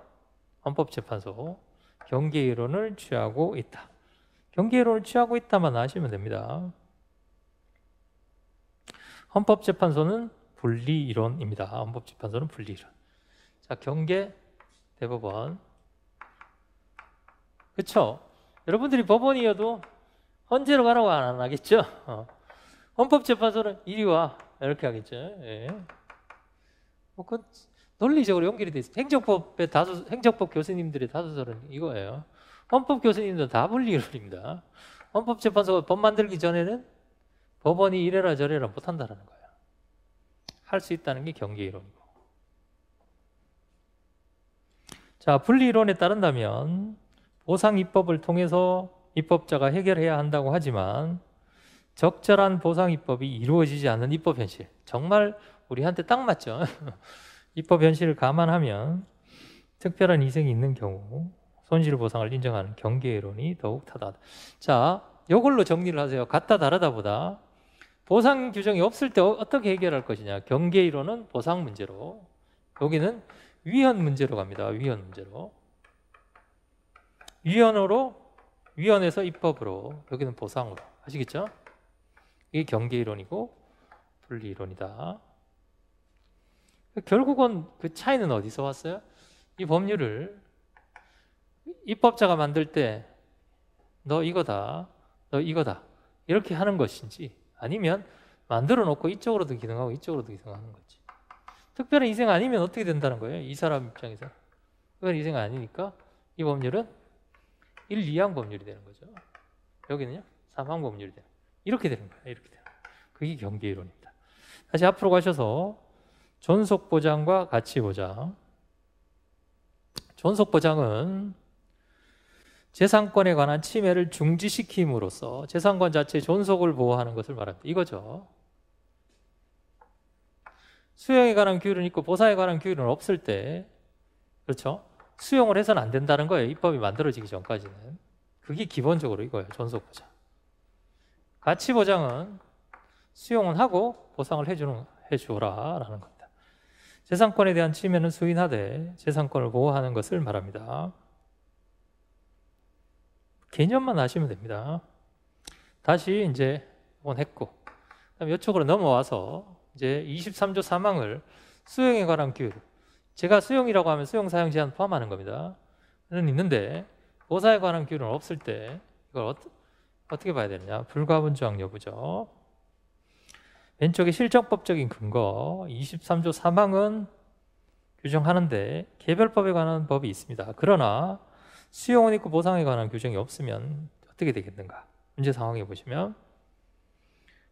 헌법재판소 경계이론을 취하고 있다. 경계이론을 취하고 있다만 아시면 됩니다. 헌법재판소는 분리이론입니다. 헌법재판소는 분리이론. 자, 경계 대법원. 그렇죠? 여러분들이 법원이어도 헌재로 가라고 안 하겠죠? 헌법재판소는 이리 와 이렇게 하겠죠. 예. 그 논리적으로 연결이 돼 있어요. 행정법 교수님들의 다수설은 이거예요. 헌법 교수님들은 다 분리이론입니다. 헌법재판소가 법 만들기 전에는 법원이 이래라 저래라 못한다는 거예요. 할 수 있다는 게 경계이론이고. 자, 분리이론에 따른다면 보상 입법을 통해서 입법자가 해결해야 한다고 하지만 적절한 보상 입법이 이루어지지 않는 입법 현실, 정말 우리한테 딱 맞죠? 입법 현실을 감안하면 특별한 희생이 있는 경우 손실보상을 인정하는 경계이론이 더욱 타당하다. 자, 이걸로 정리를 하세요. 같다 다르다 보다 보상 규정이 없을 때 어떻게 해결할 것이냐. 경계이론은 보상 문제로, 여기는 위헌 문제로 갑니다. 위헌 문제로. 위헌에서 입법으로, 여기는 보상으로. 아시겠죠? 이게 경계이론이고 분리이론이다. 결국은 그 차이는 어디서 왔어요? 이 법률을 입법자가 만들 때 너 이거다, 너 이거다 이렇게 하는 것인지, 아니면 만들어 놓고 이쪽으로도 기능하고 이쪽으로도 기능하는 건지. 특별한 희생 아니면 어떻게 된다는 거예요? 이 사람 입장에서 특별한 희생 아니니까 이 법률은 1, 2항 법률이 되는 거죠. 여기는요 3항 법률이 되는 거예요. 이렇게 되는 거예요. 이렇게 되는 거예요. 그게 경계이론입니다. 다시 앞으로 가셔서 존속보장과 가치보장. 존속보장은 재산권에 관한 침해를 중지시킴으로써 재산권 자체의 존속을 보호하는 것을 말합니다. 이거죠. 수용에 관한 규율은 있고 보상에 관한 규율은 없을 때, 그렇죠? 수용을 해서는 안 된다는 거예요. 입법이 만들어지기 전까지는. 그게 기본적으로 이거예요. 존속보장. 가치보장은 수용은 하고 보상을 해주라라는 겁니다. 재산권에 대한 침해는 수인하되 재산권을 보호하는 것을 말합니다. 개념만 아시면 됩니다. 다시 이제 한번 했고, 그다음 이쪽으로 넘어와서 이제 23조 3항을 수용에 관한 규율. 제가 수용이라고 하면 수용 사용 제한 포함하는 겁니다. 는 있는데 보상에 관한 규율은 없을 때 이걸 어떻게 봐야 되느냐? 불가분주항 여부죠. 왼쪽에 실정법적인 근거 23조 3항은 규정하는데 개별법에 관한 법이 있습니다. 그러나 수용은 있고 보상에 관한 규정이 없으면 어떻게 되겠는가? 문제 상황에 보시면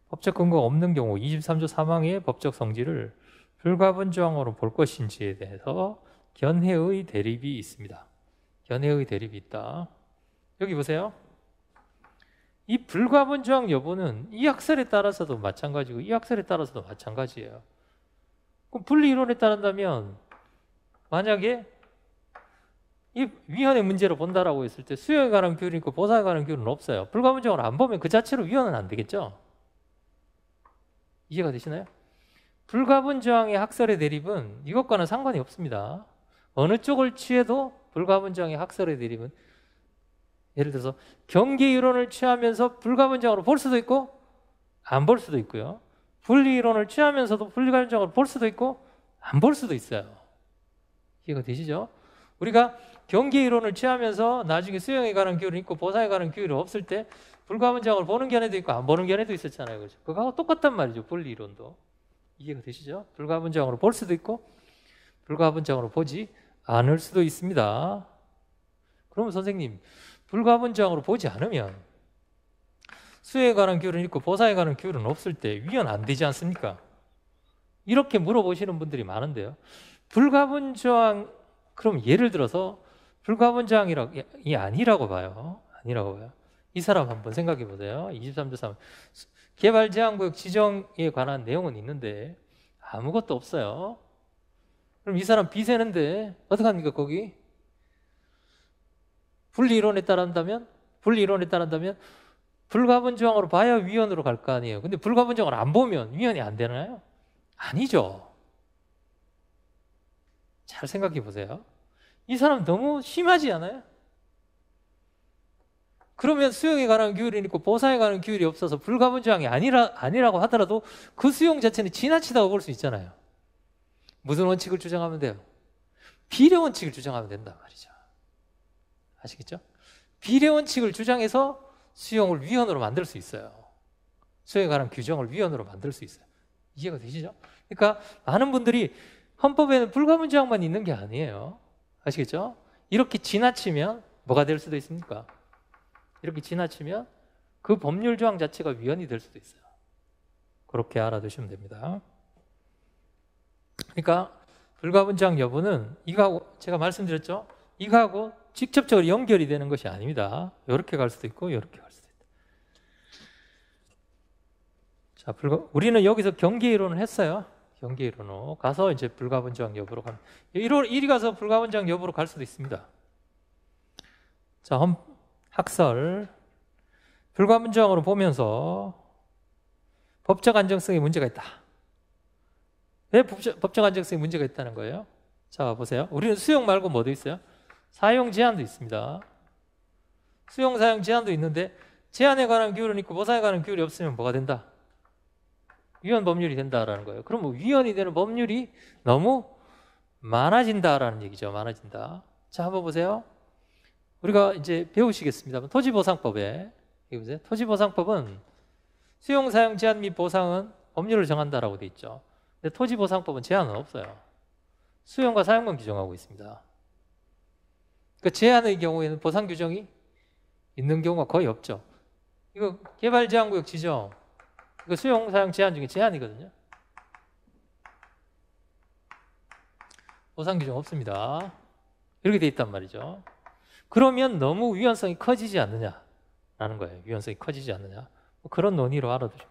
법적 근거가 없는 경우 23조 3항의 법적 성질을 불가분 조항으로 볼 것인지에 대해서 견해의 대립이 있습니다. 견해의 대립이 있다. 여기 보세요. 이 불가분 조항 여부는 이 학설에 따라서도 마찬가지고 이 학설에 따라서도 마찬가지예요. 그럼 분리 이론에 따른다면 만약에 이 위헌의 문제로 본다라고 했을 때 수용에 관한 규율이 있고 보상에 관한 규율은 없어요. 불가분 조항을 안 보면 그 자체로 위헌은 안 되겠죠. 이해가 되시나요? 불가분 조항의 학설의 대립은 이것과는 상관이 없습니다. 어느 쪽을 취해도 불가분 조항의 학설의 대립은 예를 들어서 경계 이론을 취하면서 불가분 조항으로 볼 수도 있고 안 볼 수도 있고요. 분리 이론을 취하면서도 불가분 조항으로 볼 수도 있고 안 볼 수도 있어요. 이해가 되시죠? 우리가 경계 이론을 취하면서 나중에 수용에 관한 규율이 있고 보상에 관한 규율이 없을 때 불가분 조항을 보는 견해도 있고 안 보는 견해도 있었잖아요. 그렇죠? 그거하고 똑같단 말이죠. 분리 이론도. 이해가 되시죠? 불가분 조항으로 볼 수도 있고 불가분 조항으로 보지 않을 수도 있습니다. 그러면 선생님 불가분 조항으로 보지 않으면 수에 관한 규율은 있고 보상에 관한 규율은 없을 때 위헌 안 되지 않습니까? 이렇게 물어보시는 분들이 많은데요. 불가분 조항 그럼 예를 들어서 불가분 조항이 아니라고 봐요. 아니라고 봐요. 이 사람 한번 생각해 보세요. 23조 3 개발제한구역 지정에 관한 내용은 있는데 아무것도 없어요. 그럼 이 사람 비세는데 어떡합니까 거기? 분리이론에 따른다면 불가분 조항으로 봐야 위헌으로 갈 거 아니에요. 근데 불가분 조항을 안 보면 위헌이 안 되나요? 아니죠. 잘 생각해 보세요. 이 사람 너무 심하지 않아요? 그러면 수용에 관한 규율이 있고 보상에 관한 규율이 없어서 불가분 조항이 아니라고 하더라도 그 수용 자체는 지나치다고 볼 수 있잖아요. 무슨 원칙을 주장하면 돼요? 비례 원칙을 주장하면 된단 말이죠. 아시겠죠? 비례 원칙을 주장해서 수용을 위헌으로 만들 수 있어요. 수용에 관한 규정을 위헌으로 만들 수 있어요. 이해가 되시죠? 그러니까 많은 분들이 헌법에는 불가분 조항만 있는 게 아니에요. 아시겠죠? 이렇게 지나치면 뭐가 될 수도 있습니까? 이렇게 지나치면 그 법률 조항 자체가 위헌이 될 수도 있어요. 그렇게 알아두시면 됩니다. 그러니까 불가분 조항 여부는 이거하고 제가 말씀드렸죠? 이거하고 직접적으로 연결이 되는 것이 아닙니다. 이렇게 갈 수도 있고 이렇게 갈 수도 있다. 자, 우리는 여기서 경계 이론을 했어요. 경계 이론으로 가서 이제 불가분 조항 여부로 가면 이리 가서 불가분 조항 여부로 갈 수도 있습니다. 자, 학설 불가분 조항으로 보면서 법적 안정성에 문제가 있다. 왜 법적 안정성에 문제가 있다는 거예요? 자, 보세요. 우리는 수용 말고 뭐도 있어요? 사용 제한도 있습니다. 수용 사용 제한도 있는데 제한에 관한 규율은 있고 보상에 관한 규율이 없으면 뭐가 된다? 위헌 법률이 된다라는 거예요. 그럼 뭐 위헌이 되는 법률이 너무 많아진다라는 얘기죠. 많아진다. 자, 한번 보세요. 우리가 이제 배우시겠습니다. 토지보상법에 여기 보세요. 토지보상법은 수용 사용 제한 및 보상은 법률을 정한다라고 돼 있죠. 근데 토지보상법은 제한은 없어요. 수용과 사용만 규정하고 있습니다. 그 제한의 경우에는 보상 규정이 있는 경우가 거의 없죠. 이거 개발제한구역 지정, 이거 수용 사용 제한 중에 제한이거든요. 보상 규정 없습니다. 이렇게 돼 있단 말이죠. 그러면 너무 위헌성이 커지지 않느냐라는 거예요. 위헌성이 커지지 않느냐. 뭐 그런 논의로 알아두죠.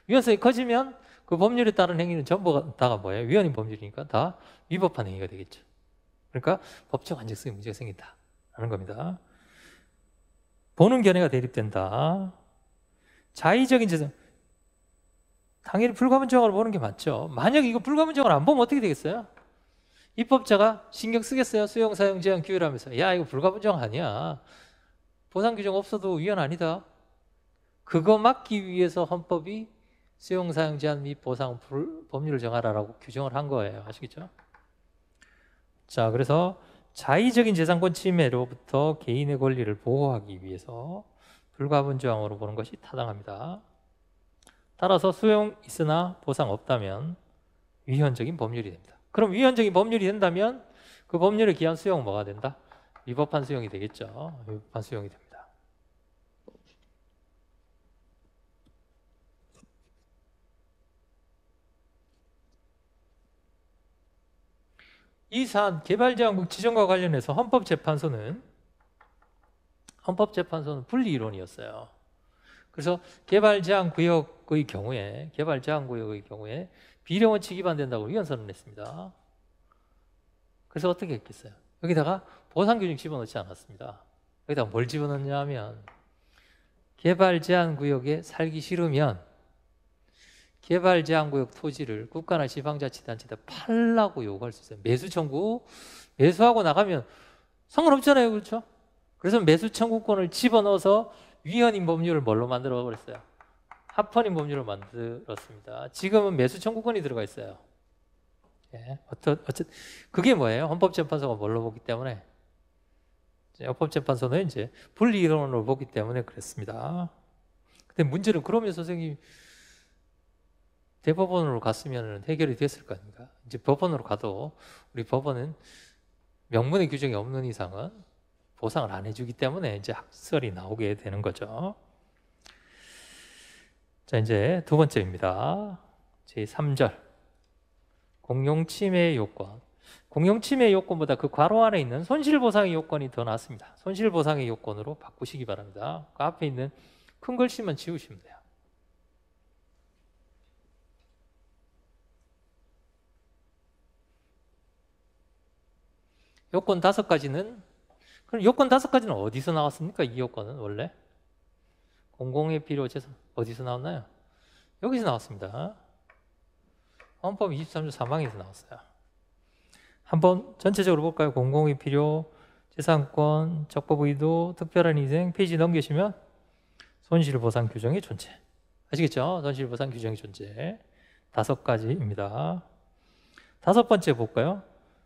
위헌성이 커지면 그 법률에 따른 행위는 전부 다가 뭐예요? 위헌인 법률이니까 다 위법한 행위가 되겠죠. 그러니까 법적 안정성에 문제가 생긴다라는 겁니다. 보는 견해가 대립된다. 자의적인 재산. 당연히 불가분 조항으로 보는 게 맞죠. 만약 이거 불가분 조항을 안 보면 어떻게 되겠어요? 입법자가 신경 쓰겠어요? 수용 사용 제한 규율하면서 야 이거 불가분 조항 아니야. 보상 규정 없어도 위헌 아니다. 그거 막기 위해서 헌법이 수용 사용 제한 및 보상 법률을 정하라라고 규정을 한 거예요. 아시겠죠? 자, 그래서 자의적인 재산권 침해로부터 개인의 권리를 보호하기 위해서 불가분 조항으로 보는 것이 타당합니다. 따라서 수용 있으나 보상 없다면 위헌적인 법률이 됩니다. 그럼 위헌적인 법률이 된다면 그 법률에 기한 수용은 뭐가 된다? 위법한 수용이 되겠죠. 위법한 수용이 됩니다. 이 사안 개발제한국 지정과 관련해서 헌법재판소는 분리 이론이었어요. 그래서 개발제한구역의 경우에 비례원칙 위반된다고 위헌선언을 했습니다. 그래서 어떻게 했겠어요? 여기다가 보상규정 집어넣지 않았습니다. 여기다가 뭘 집어넣냐면 개발제한구역에 살기 싫으면 개발제한구역 토지를 국가나 지방자치단체에다 팔라고 요구할 수 있어요. 매수 청구, 매수하고 나가면 상관없잖아요. 그렇죠? 그래서 매수 청구권을 집어넣어서 위헌인 법률을 뭘로 만들어 버렸어요? 합헌인 법률을 만들었습니다. 지금은 매수 청구권이 들어가 있어요. 예, 어쨌든 그게 뭐예요? 헌법재판소가 뭘로 보기 때문에 헌법재판소는 이제 분리 이론으로 보기 때문에 그랬습니다. 근데 문제는 그러면 선생님 대법원으로 갔으면 해결이 됐을 거 아닙니까? 이제 법원으로 가도 우리 법원은 명문의 규정이 없는 이상은 보상을 안 해주기 때문에 이제 학설이 나오게 되는 거죠. 자, 이제 두 번째입니다. 제3절. 공용침해 요건. 공용침해 요건보다 그 괄호 안에 있는 손실보상의 요건이 더 낫습니다. 손실보상의 요건으로 바꾸시기 바랍니다. 그 앞에 있는 큰 글씨만 지우시면 돼요. 요건 5가지는 그럼 요건 5가지는 어디서 나왔습니까? 이 요건은 원래 공공의 필요 재산 어디서 나왔나요? 여기서 나왔습니다. 헌법 23조 3항에서 나왔어요. 한번 전체적으로 볼까요? 공공의 필요, 재산권, 적법 의도, 특별한 희생 페이지 넘기시면 손실보상 규정의 존재. 아시겠죠? 손실보상 규정의 존재 5가지입니다. 5번째 볼까요?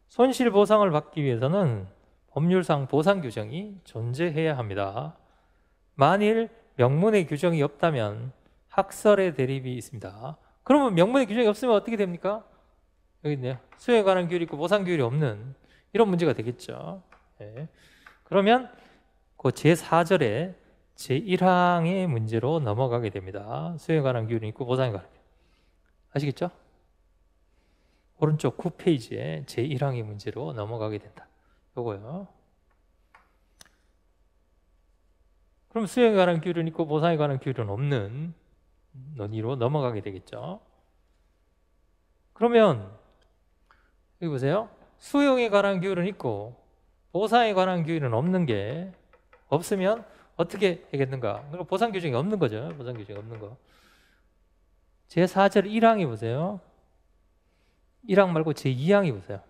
손실보상을 받기 위해서는 법률상 보상 규정이 존재해야 합니다. 만일 명문의 규정이 없다면 학설의 대립이 있습니다. 그러면 명문의 규정이 없으면 어떻게 됩니까? 여기 있네요. 수요에 관한 규율이 있고 보상 규율이 없는 이런 문제가 되겠죠. 네. 그러면 그 제4절에 제1항의 문제로 넘어가게 됩니다. 수요에 관한 규율이 있고 보상에 관한 규율. 아시겠죠? 오른쪽 9페이지에 제1항의 문제로 넘어가게 된다. 요거요. 그럼 수요에 관한 규율은 있고 보상에 관한 규율은 없는 논의로 넘어가게 되겠죠. 그러면 여기 보세요. 수용에 관한 규율은 있고 보상에 관한 규율은 없는 게 없으면 어떻게 하겠는가? 그러니까 보상 규정이 없는 거죠. 보상 규정이 없는 거. 제4절 1항이 보세요. 1항 말고 제2항이 보세요.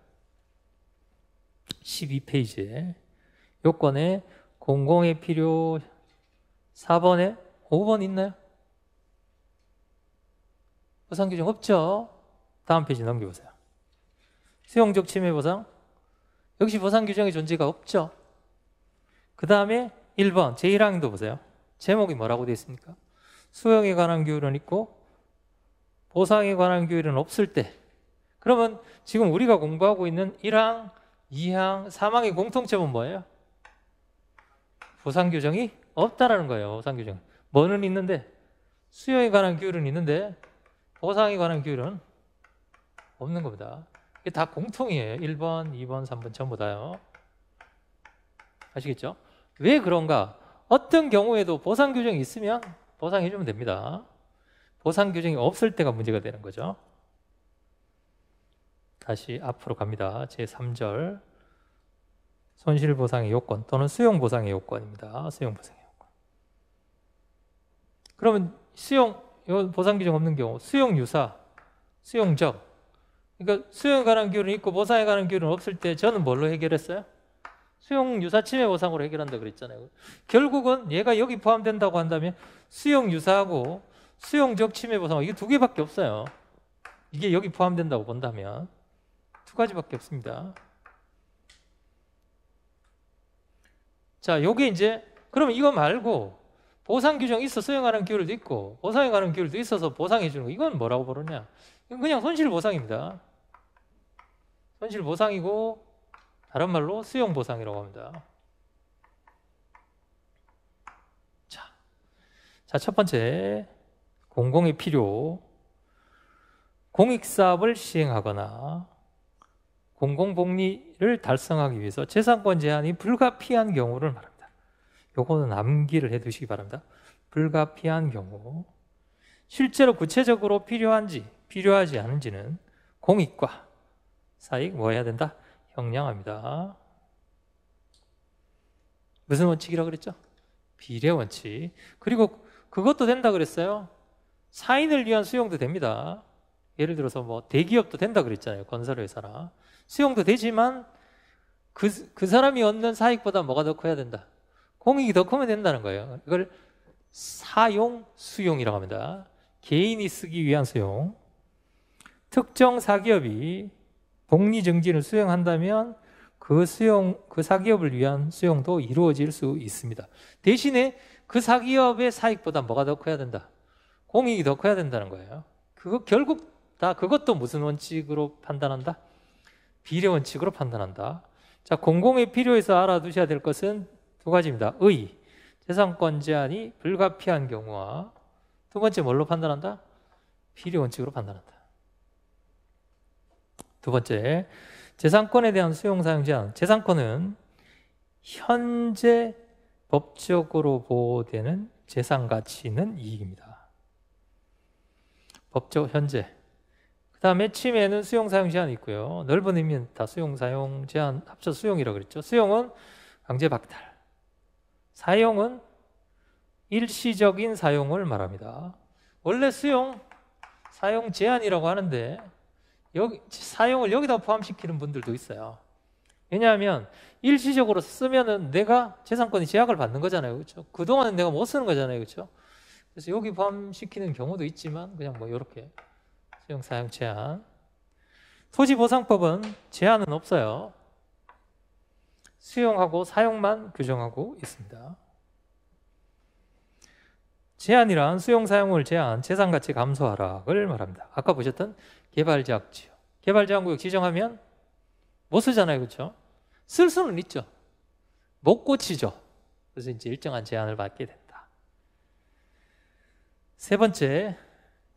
12페이지에 요건에 공공의 필요 4번에 5번 있나요? 보상 규정 없죠? 다음 페이지 넘겨보세요. 수용적 침해 보상 역시 보상 규정의 존재가 없죠? 그 다음에 1번 제1항도 보세요. 제목이 뭐라고 되어 있습니까? 수용에 관한 규율은 있고 보상에 관한 규율은 없을 때 그러면 지금 우리가 공부하고 있는 1항, 2항, 3항의 공통점은 뭐예요? 보상 규정이 없다라는 거예요. 보상 규정. 뭐는 있는데 수용에 관한 규율은 있는데 보상에 관한 규율은 없는 겁니다. 이게 다 공통이에요. 1번, 2번, 3번 전부 다요. 아시겠죠? 왜 그런가? 어떤 경우에도 보상 규정이 있으면 보상해 주면 됩니다. 보상 규정이 없을 때가 문제가 되는 거죠. 다시 앞으로 갑니다. 제3절 손실보상의 요건 또는 수용보상의 요건입니다. 수용보상의 요건. 그러면 보상 규정 없는 경우 수용유사, 수용적 그러니까 수용에 관한 규율은 있고 보상에 관한 규율은 없을 때 저는 뭘로 해결했어요? 수용유사 침해보상으로 해결한다 그랬잖아요. 결국은 얘가 여기 포함된다고 한다면 수용유사하고 수용적 침해보상 이게 2개밖에 없어요. 이게 여기 포함된다고 본다면 2가지밖에 없습니다. 자, 요게 이제 그러면 이거 말고 보상 규정이 있어 수용하는 규율도 있고 보상에 관한 규율도 있어서 보상해 주는 거. 이건 뭐라고 부르냐? 이건 그냥 손실보상입니다. 손실보상이고 다른 말로 수용보상이라고 합니다. 자, 첫 번째 공공의 필요. 공익사업을 시행하거나 공공복리를 달성하기 위해서 재산권 제한이 불가피한 경우를 말합니다. 요거는 암기를 해 두시기 바랍니다. 불가피한 경우. 실제로 구체적으로 필요한지 필요하지 않은지는 공익과 사익 뭐 해야 된다? 형량합니다. 무슨 원칙이라고 그랬죠? 비례 원칙. 그리고 그것도 된다 그랬어요. 사인을 위한 수용도 됩니다. 예를 들어서 뭐 대기업도 된다 그랬잖아요. 건설회사나. 수용도 되지만 그 사람이 얻는 사익보다 뭐가 더 커야 된다? 공익이 더 크면 된다는 거예요. 이걸 사용 수용이라고 합니다. 개인이 쓰기 위한 수용. 특정 사기업이 복리 증진을 수용한다면 그 사기업을 위한 수용도 이루어질 수 있습니다. 대신에 그 사기업의 사익보다 뭐가 더 커야 된다? 공익이 더 커야 된다는 거예요. 그거 결국 다 그것도 무슨 원칙으로 판단한다? 비례 원칙으로 판단한다. 자, 공공의 필요에서 알아두셔야 될 것은 두 가지입니다. 의, 재산권 제한이 불가피한 경우와 두 번째 뭘로 판단한다? 비례 원칙으로 판단한다. 두 번째, 재산권에 대한 수용 사용 제한. 재산권은 현재 법적으로 보호되는 재산 가치는 이익입니다. 법적 현재. 그 다음에 침해는 수용 사용 제한이 있고요. 넓은 의미는 다 수용 사용 제한 합쳐 수용이라고 그랬죠. 수용은 강제 박탈. 사용은 일시적인 사용을 말합니다. 원래 수용, 사용 제한이라고 하는데 사용을 여기다 포함시키는 분들도 있어요. 왜냐하면 일시적으로 쓰면은 내가 재산권이 제약을 받는 거잖아요. 그렇죠? 그동안은 내가 못 쓰는 거잖아요. 그렇죠? 그래서 여기 포함시키는 경우도 있지만 그냥 뭐 이렇게 수용 사용 제한. 토지보상법은 제한은 없어요. 수용하고 사용만 규정하고 있습니다. 제한이란 수용 사용을 제한, 재산 가치 감소 하락을 말합니다. 아까 보셨던 개발제약지역. 개발제한구역 지정하면 못 쓰잖아요. 그렇죠? 쓸 수는 있죠. 못 고치죠. 그래서 이제 일정한 제한을 받게 된다. 세 번째,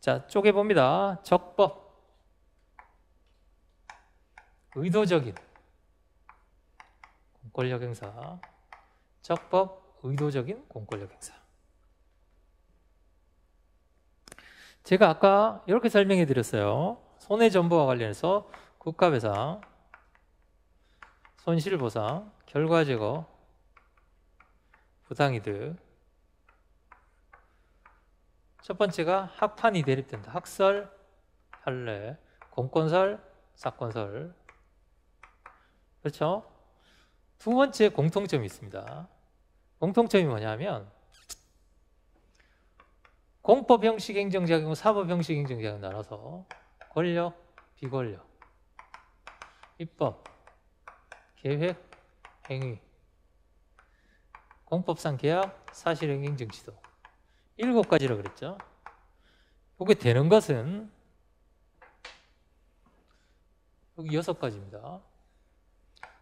자, 쪼개봅니다. 적법. 의도적인 공권력 행사. 적법, 의도적인 공권력 행사. 제가 아까 이렇게 설명해 드렸어요. 손해전보와 관련해서 국가배상, 손실보상, 결과제거, 부당이득. 첫 번째가 학판이 대립된다. 학설, 판례, 공권설, 사건설. 그렇죠? 두 번째 공통점이 있습니다. 공통점이 뭐냐면 공법 형식 행정작용, 사법 형식 행정작용 나눠서 권력, 비권력, 입법, 계획, 행위, 공법상 계약, 사실행 행정지도. 7가지라고 그랬죠. 이게 되는 것은 여기 6가지입니다.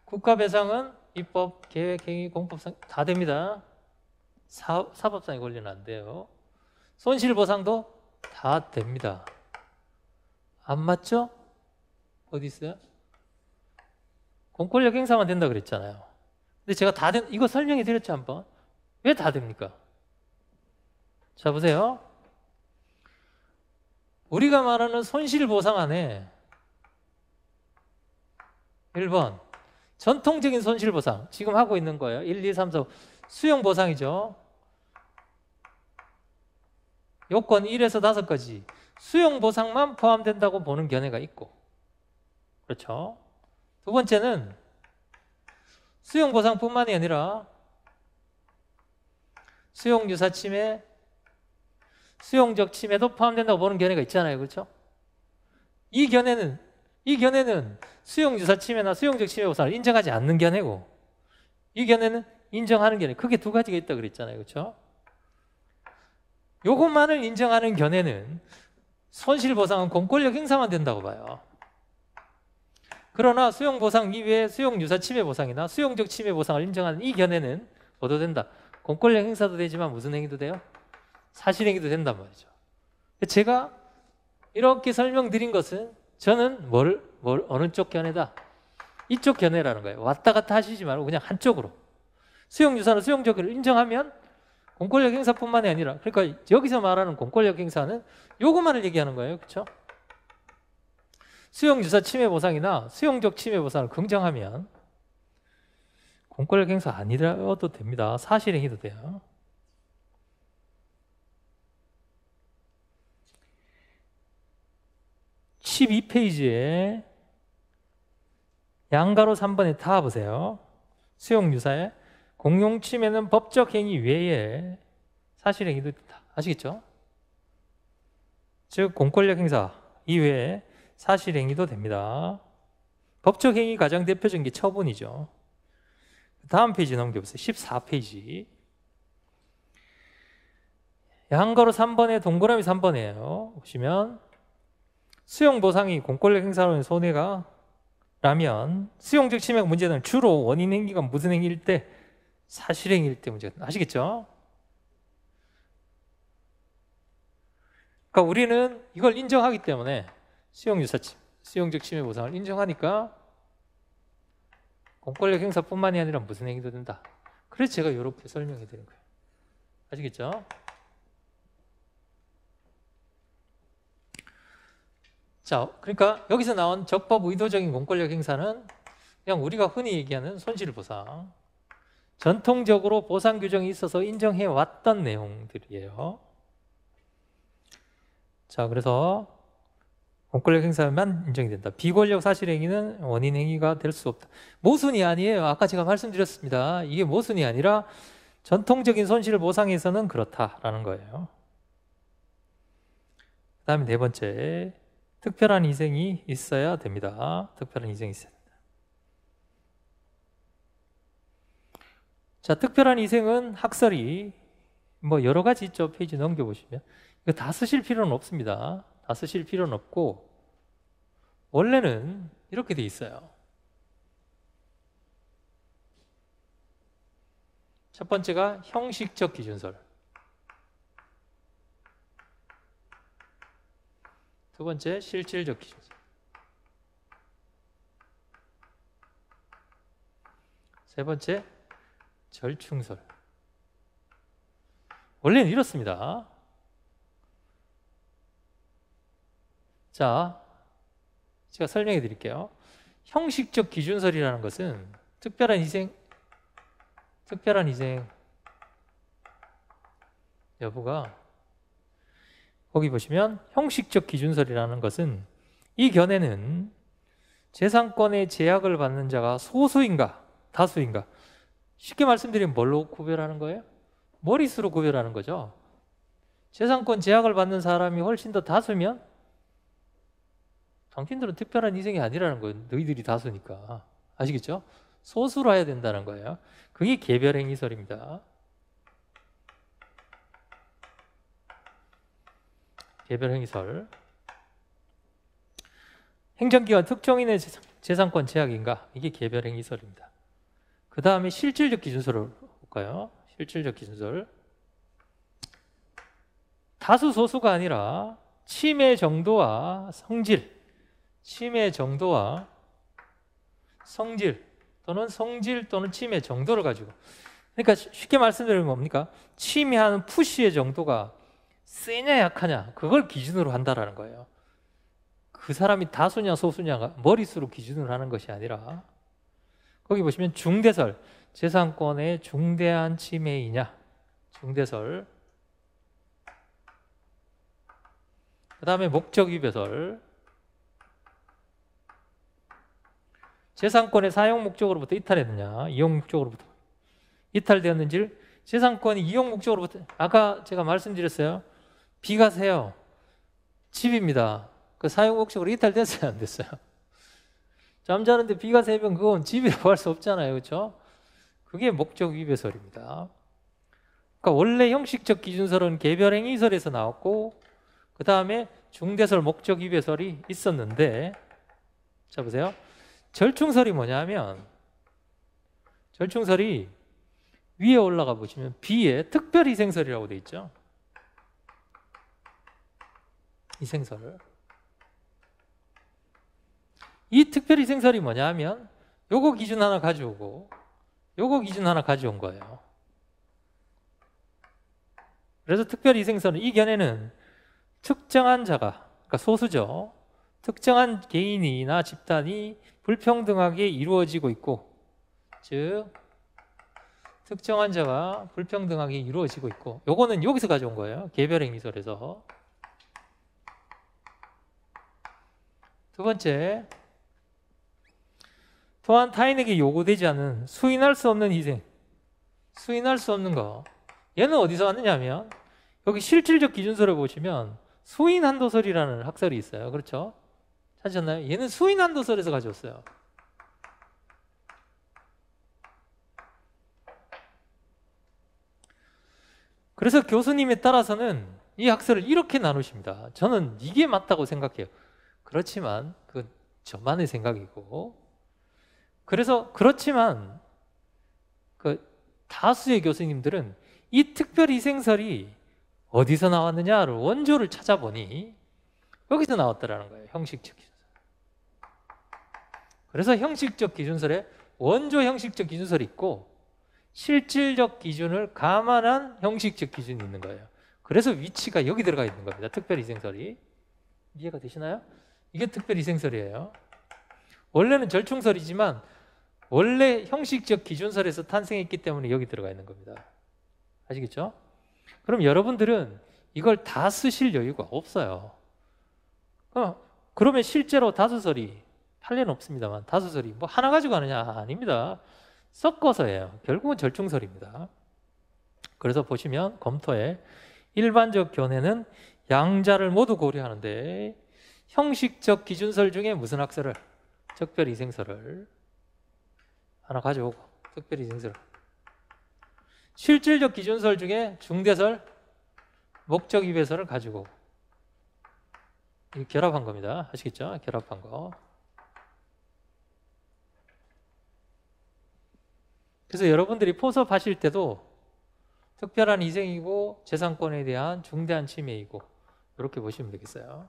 국가배상은 입법, 계획, 행위, 공법상 다 됩니다. 사법상의 권리는 안 돼요. 손실보상도 다 됩니다. 안 맞죠? 어디 있어요? 공권력 행사만 된다 그랬잖아요. 근데 제가 이거 설명해 드렸죠, 한번. 왜 다 됩니까? 자, 보세요. 우리가 말하는 손실보상 안에 1번 전통적인 손실보상 지금 하고 있는 거예요. 1, 2, 3, 4 수용보상이죠. 요건 1에서 5가지 수용보상만 포함된다고 보는 견해가 있고, 그렇죠? 두 번째는 수용보상뿐만이 아니라 수용유사침해, 수용적 침해도 포함된다고 보는 견해가 있잖아요. 그렇죠? 이 견해는 수용유사침해나 수용적 침해보상을 인정하지 않는 견해고, 이 견해는 인정하는 견해. 크게 2가지가 있다 그랬잖아요. 그렇죠? 요것만을 인정하는 견해는 손실보상은 공권력 행사만 된다고 봐요. 그러나 수용보상 이외에 수용유사 침해보상이나 수용적 침해보상을 인정하는 이 견해는 뭐도 된다? 공권력 행사도 되지만 무슨 행위도 돼요? 사실행위도 된단 말이죠. 제가 이렇게 설명드린 것은 저는 어느 쪽 견해다? 이쪽 견해라는 거예요. 왔다 갔다 하시지 말고 그냥 한쪽으로. 수용유사는 수용적을 인정하면 공권력 행사뿐만이 아니라, 그러니까 여기서 말하는 공권력 행사는 요것만을 얘기하는 거예요. 그렇죠? 수용유사 침해보상이나 수용적 침해보상을 긍정하면 공권력 행사 아니라도 됩니다. 사실행위도 돼요. (12페이지에) 양가로 3번에 다 보세요. 수용유사에 공용침해는 법적 행위 외에 사실행위도 있다. 아시겠죠? 즉 공권력 행사 이외에 사실행위도 됩니다. 법적 행위 가장 대표적인 게 처분이죠. 다음 페이지 넘겨보세요. 14페이지. 양가로 3번에 동그라미 3번이에요. 보시면 수용보상이 공권력 행사로는 손해가 라면 수용적 침해 문제는 주로 원인 행위가 무슨 행위일 때? 사실행위일 때 문제가 아시겠죠? 그러니까 우리는 이걸 인정하기 때문에 수용적 침해 보상을 인정하니까 공권력 행사뿐만이 아니라 무슨 행위도 된다. 그래서 제가 이렇게 설명해 드린 거예요. 아시겠죠? 자, 그러니까 여기서 나온 적법 의도적인 공권력 행사는 그냥 우리가 흔히 얘기하는 손실보상, 전통적으로 보상 규정이 있어서 인정해 왔던 내용들이에요. 자, 그래서 공권력 행사만 인정이 된다. 비권력 사실행위는 원인 행위가 될 수 없다. 모순이 아니에요. 아까 제가 말씀드렸습니다. 이게 모순이 아니라 전통적인 손실보상에서는 그렇다라는 거예요. 그 다음에 네 번째, 특별한 희생이 있어야 됩니다. 특별한 희생이 있어야 됩니다. 자, 특별한 희생은 학설이 뭐 여러 가지 있죠. 페이지 넘겨보시면. 이거 다 쓰실 필요는 없습니다. 다 쓰실 필요는 없고 원래는 이렇게 돼 있어요. 첫 번째가 형식적 기준설, 두 번째 실질적 기준설, 세 번째 절충설. 원래는 이렇습니다. 자, 제가 설명해 드릴게요. 형식적 기준설이라는 것은 특별한 희생 여부가, 거기 보시면 형식적 기준설이라는 것은 이 견해는 재산권의 제약을 받는 자가 소수인가 다수인가, 쉽게 말씀드리면 뭘로 구별하는 거예요? 머릿수로 구별하는 거죠. 재산권 제약을 받는 사람이 훨씬 더 다수면 당신들은 특별한 희생이 아니라는 거예요. 너희들이 다수니까. 아시겠죠? 소수로 해야 된다는 거예요. 그게 개별행위설입니다. 개별행위설. 행정기관 특정인의 재산권 제약인가? 이게 개별행위설입니다. 그 다음에 실질적 기준설을 볼까요? 실질적 기준설. 다수 소수가 아니라 침해 정도와 성질, 침해 정도와 성질 또는 성질 또는 침해 정도를 가지고, 그러니까 쉽게 말씀드리면 뭡니까? 침해하는 푸시의 정도가 세냐 약하냐, 그걸 기준으로 한다라는 거예요. 그 사람이 다수냐 소수냐가 머릿수로 기준을 하는 것이 아니라, 거기 보시면 중대설, 재산권의 중대한 침해이냐, 중대설. 그 다음에 목적위배설, 재산권의 사용 목적으로부터 이탈했느냐, 이용 목적으로부터 이탈되었는지를, 재산권이 이용 목적으로부터, 아까 제가 말씀드렸어요. 비가 새요. 집입니다. 그 사용 목적으로 이탈됐어요, 안 됐어요? 잠자는데 비가 새면 그건 집이라고 할 수 없잖아요. 그렇죠? 그게 목적 위배설입니다. 그러니까 원래 형식적 기준설은 개별행위설에서 나왔고 그 다음에 중대설, 목적, 위배설이 있었는데, 자 보세요. 절충설이 뭐냐면, 절충설이 위에 올라가 보시면 B에 특별희생설이라고 돼 있죠. 희생설. 이 특별희생설이 뭐냐면 요거 기준 하나 가져오고 요거 기준 하나 가져온 거예요. 그래서 특별희생설은 이 견해는 특정한 자가, 그러니까 소수죠. 특정한 개인이나 집단이 불평등하게 이루어지고 있고, 즉 특정한 자가 불평등하게 이루어지고 있고, 요거는 여기서 가져온 거예요. 개별행위설에서. 두 번째, 또한 타인에게 요구되지 않은 수인할 수 없는 희생, 수인할 수 없는 거. 얘는 어디서 왔느냐 하면 여기 실질적 기준설을 보시면 수인한도설이라는 학설이 있어요. 그렇죠? 찾으셨나요? 얘는 수인한도설에서 가져왔어요. 그래서 교수님에 따라서는 이 학설을 이렇게 나누십니다. 저는 이게 맞다고 생각해요. 그렇지만 그건 저만의 생각이고, 그래서 그렇지만 그 다수의 교수님들은 이 특별희생설이 어디서 나왔느냐를 원조를 찾아보니 여기서 나왔다라는 거예요. 형식적 기준설. 그래서 형식적 기준설에 원조 형식적 기준설이 있고 실질적 기준을 감안한 형식적 기준이 있는 거예요. 그래서 위치가 여기 들어가 있는 겁니다. 특별희생설이. 이해가 되시나요? 이게 특별희생설이에요. 원래는 절충설이지만 원래 형식적 기준설에서 탄생했기 때문에 여기 들어가 있는 겁니다. 아시겠죠? 그럼 여러분들은 이걸 다 쓰실 여유가 없어요. 그러면 실제로 다수설이 판례는 없습니다만 다수설이 뭐 하나 가지고 하느냐? 아닙니다. 섞어서 해요. 결국은 절충설입니다. 그래서 보시면 검토에 일반적 견해는 양자를 모두 고려하는데 형식적 기준설 중에 무슨 학설을? 특별희생설을 하나 가져오고 특별희생설. 실질적 기준설 중에 중대설, 목적, 위배설을 가지고 결합한 겁니다. 아시겠죠? 결합한 거. 그래서 여러분들이 포섭하실 때도 특별한 희생이고 재산권에 대한 중대한 침해이고 이렇게 보시면 되겠어요.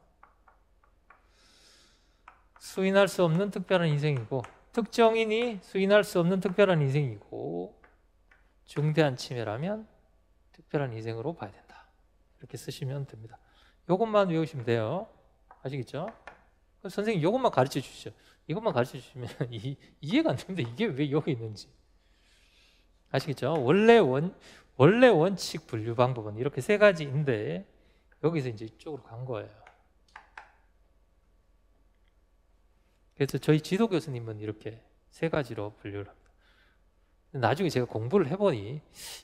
수인할 수 없는 특별한 희생이고 특정인이 수인할 수 없는 특별한 희생이고 중대한 침해라면 특별한 희생으로 봐야 된다. 이렇게 쓰시면 됩니다. 이것만 외우시면 돼요. 아시겠죠? 선생님 이것만 가르쳐 주시죠. 이것만 가르쳐 주시면 이해가 안 됩니다. 이게 왜 여기 있는지. 아시겠죠? 원래 원칙 분류 방법은 이렇게 세 가지인데 여기서 이제 이쪽으로 간 거예요. 그래서 저희 지도 교수님은 이렇게 세 가지로 분류를 합니다. 나중에 제가 공부를 해보니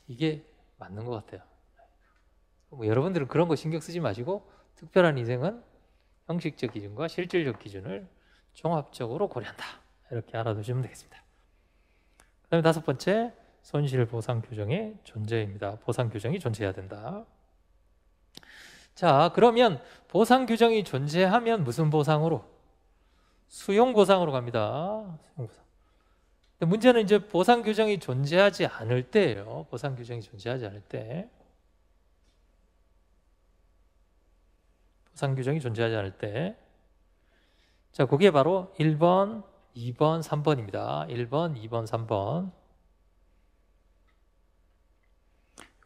이게 맞는 것 같아요. 뭐 여러분들은 그런 거 신경 쓰지 마시고 특별한 희생은 형식적 기준과 실질적 기준을 종합적으로 고려한다. 이렇게 알아두시면 되겠습니다. 그 다음에 다섯 번째, 손실보상규정의 존재입니다. 보상규정이 존재해야 된다. 자, 그러면 보상규정이 존재하면 무슨 보상으로? 수용보상으로 갑니다. 수용보상. 근데 문제는 이제 보상규정이 존재하지 않을 때예요. 보상규정이 존재하지 않을 때. 보상규정이 존재하지 않을 때. 자, 그게 바로 1번, 2번, 3번입니다. 1번, 2번, 3번.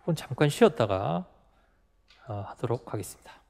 이건 잠깐 쉬었다가 하도록 하겠습니다.